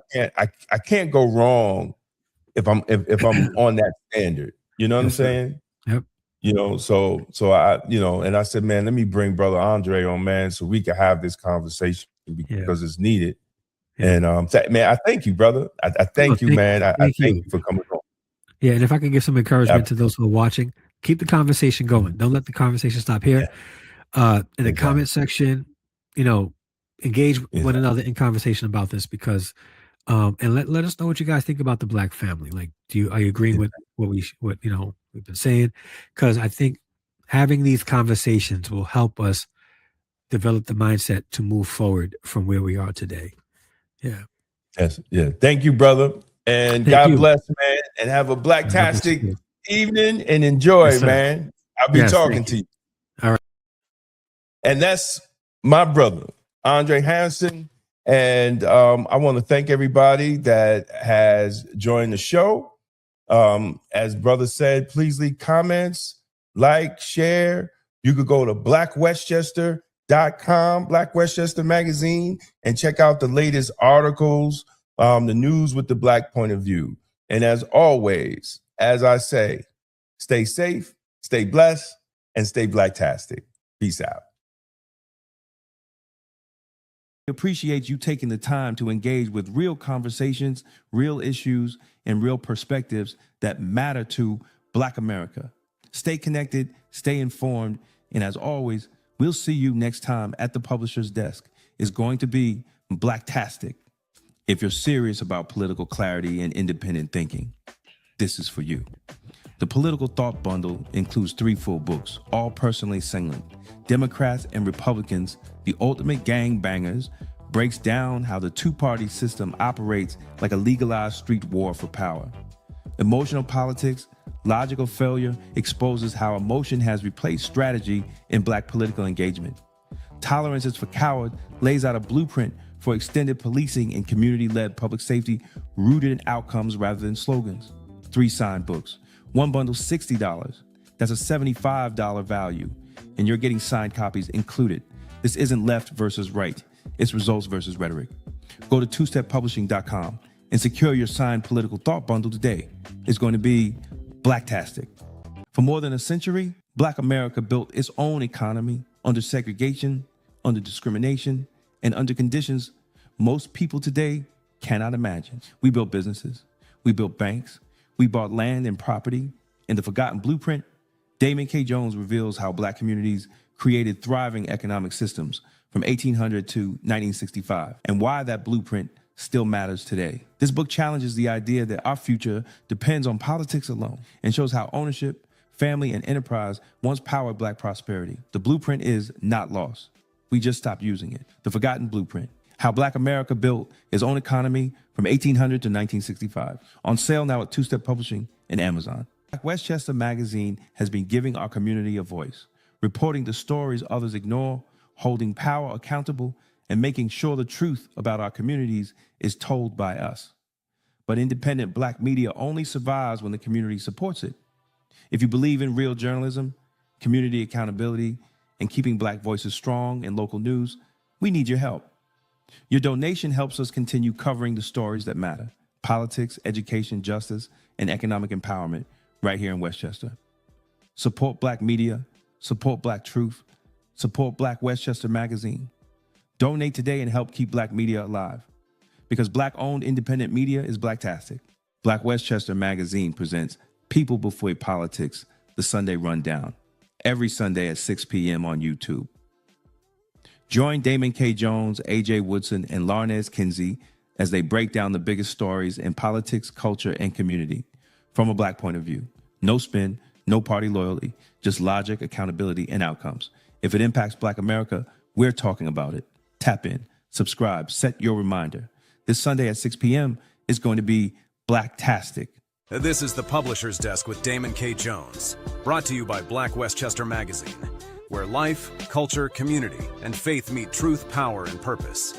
can't go wrong if I'm on that standard. You know what I'm saying? Yep. You know, so I, and I said, man, let me bring Brother Andre on, man, so we can have this conversation because it's needed. Yeah. And man, I thank you, brother. I thank you, man. I thank you for coming on. Yeah, and if I can give some encouragement to those who are watching, keep the conversation going. Don't let the conversation stop here. In the comment section, engage one another in conversation about this, because and let us know what you guys think about the Black family. Like, are you agreeing with what we've been saying? Because I think having these conversations will help us develop the mindset to move forward from where we are today. Yeah. Yes. Yeah. Thank you, brother. And God bless, man. And have a blacktastic evening and enjoy, man. I'll be talking to you. All right. And that's my brother, Andre Hansen. And I want to thank everybody that has joined the show. As brother said, please leave comments, like, share. You could go to blackwestchester.com, Black Westchester Magazine, and check out the latest articles, the news with the Black point of view. And as always, as I say, stay safe, stay blessed, and stay blacktastic. Peace out. Appreciate you taking the time to engage with real conversations, real issues, and real perspectives that matter to Black America. Stay connected, stay informed, and as always, we'll see you next time at the Publisher's Desk. It's going to be blacktastic. If you're serious about political clarity and independent thinking, this is for you. The Political Thought Bundle includes 3 full books, all personally singling. Democrats and Republicans, The Ultimate Gangbangers, breaks down how the two-party system operates like a legalized street war for power. Emotional Politics, Logical Failure exposes how emotion has replaced strategy in Black political engagement. Tolerance is for Cowards lays out a blueprint for extended policing and community-led public safety rooted in outcomes rather than slogans. 3 signed books. 1 bundle, $60. That's a $75 value, and you're getting signed copies included. This isn't left versus right. It's results versus rhetoric. Go to twosteppublishing.com and secure your signed Political Thought Bundle today. It's going to be blacktastic. For more than a century, Black America built its own economy under segregation, under discrimination, and under conditions most people today cannot imagine. We built businesses. We built banks. We bought land and property. In The Forgotten Blueprint, Damon K. Jones reveals how Black communities created thriving economic systems from 1800 to 1965, and why that blueprint still matters today. This book challenges the idea that our future depends on politics alone, and shows how ownership, family, and enterprise once powered Black prosperity. The blueprint is not lost. We just stopped using it. The Forgotten Blueprint, how Black America built its own economy from 1800 to 1965. On sale now at Two-Step Publishing and Amazon. Black Westchester Magazine has been giving our community a voice, reporting the stories others ignore, holding power accountable, and making sure the truth about our communities is told by us. But independent Black media only survives when the community supports it. If you believe in real journalism, community accountability, and keeping Black voices strong in local news, we need your help. Your donation helps us continue covering the stories that matter: politics, education, justice, and economic empowerment right here in Westchester. Support Black media, support Black truth, support Black Westchester Magazine. Donate today and help keep Black media alive. Because Black-owned independent media is blacktastic. Black Westchester Magazine presents People Before Politics, the Sunday Rundown, every Sunday at 6 p.m. on YouTube. Join Damon K. Jones, AJ Woodson, and Larnez Kinsey as they break down the biggest stories in politics, culture, and community from a Black point of view. No spin, no party loyalty, just logic, accountability, and outcomes. If it impacts Black America, we're talking about it. Tap in, subscribe, set your reminder. This Sunday at 6 p.m. is going to be blacktastic. This is the Publisher's Desk with Damon K. Jones, brought to you by Black Westchester Magazine, where life, culture, community, and faith meet truth, power, and purpose.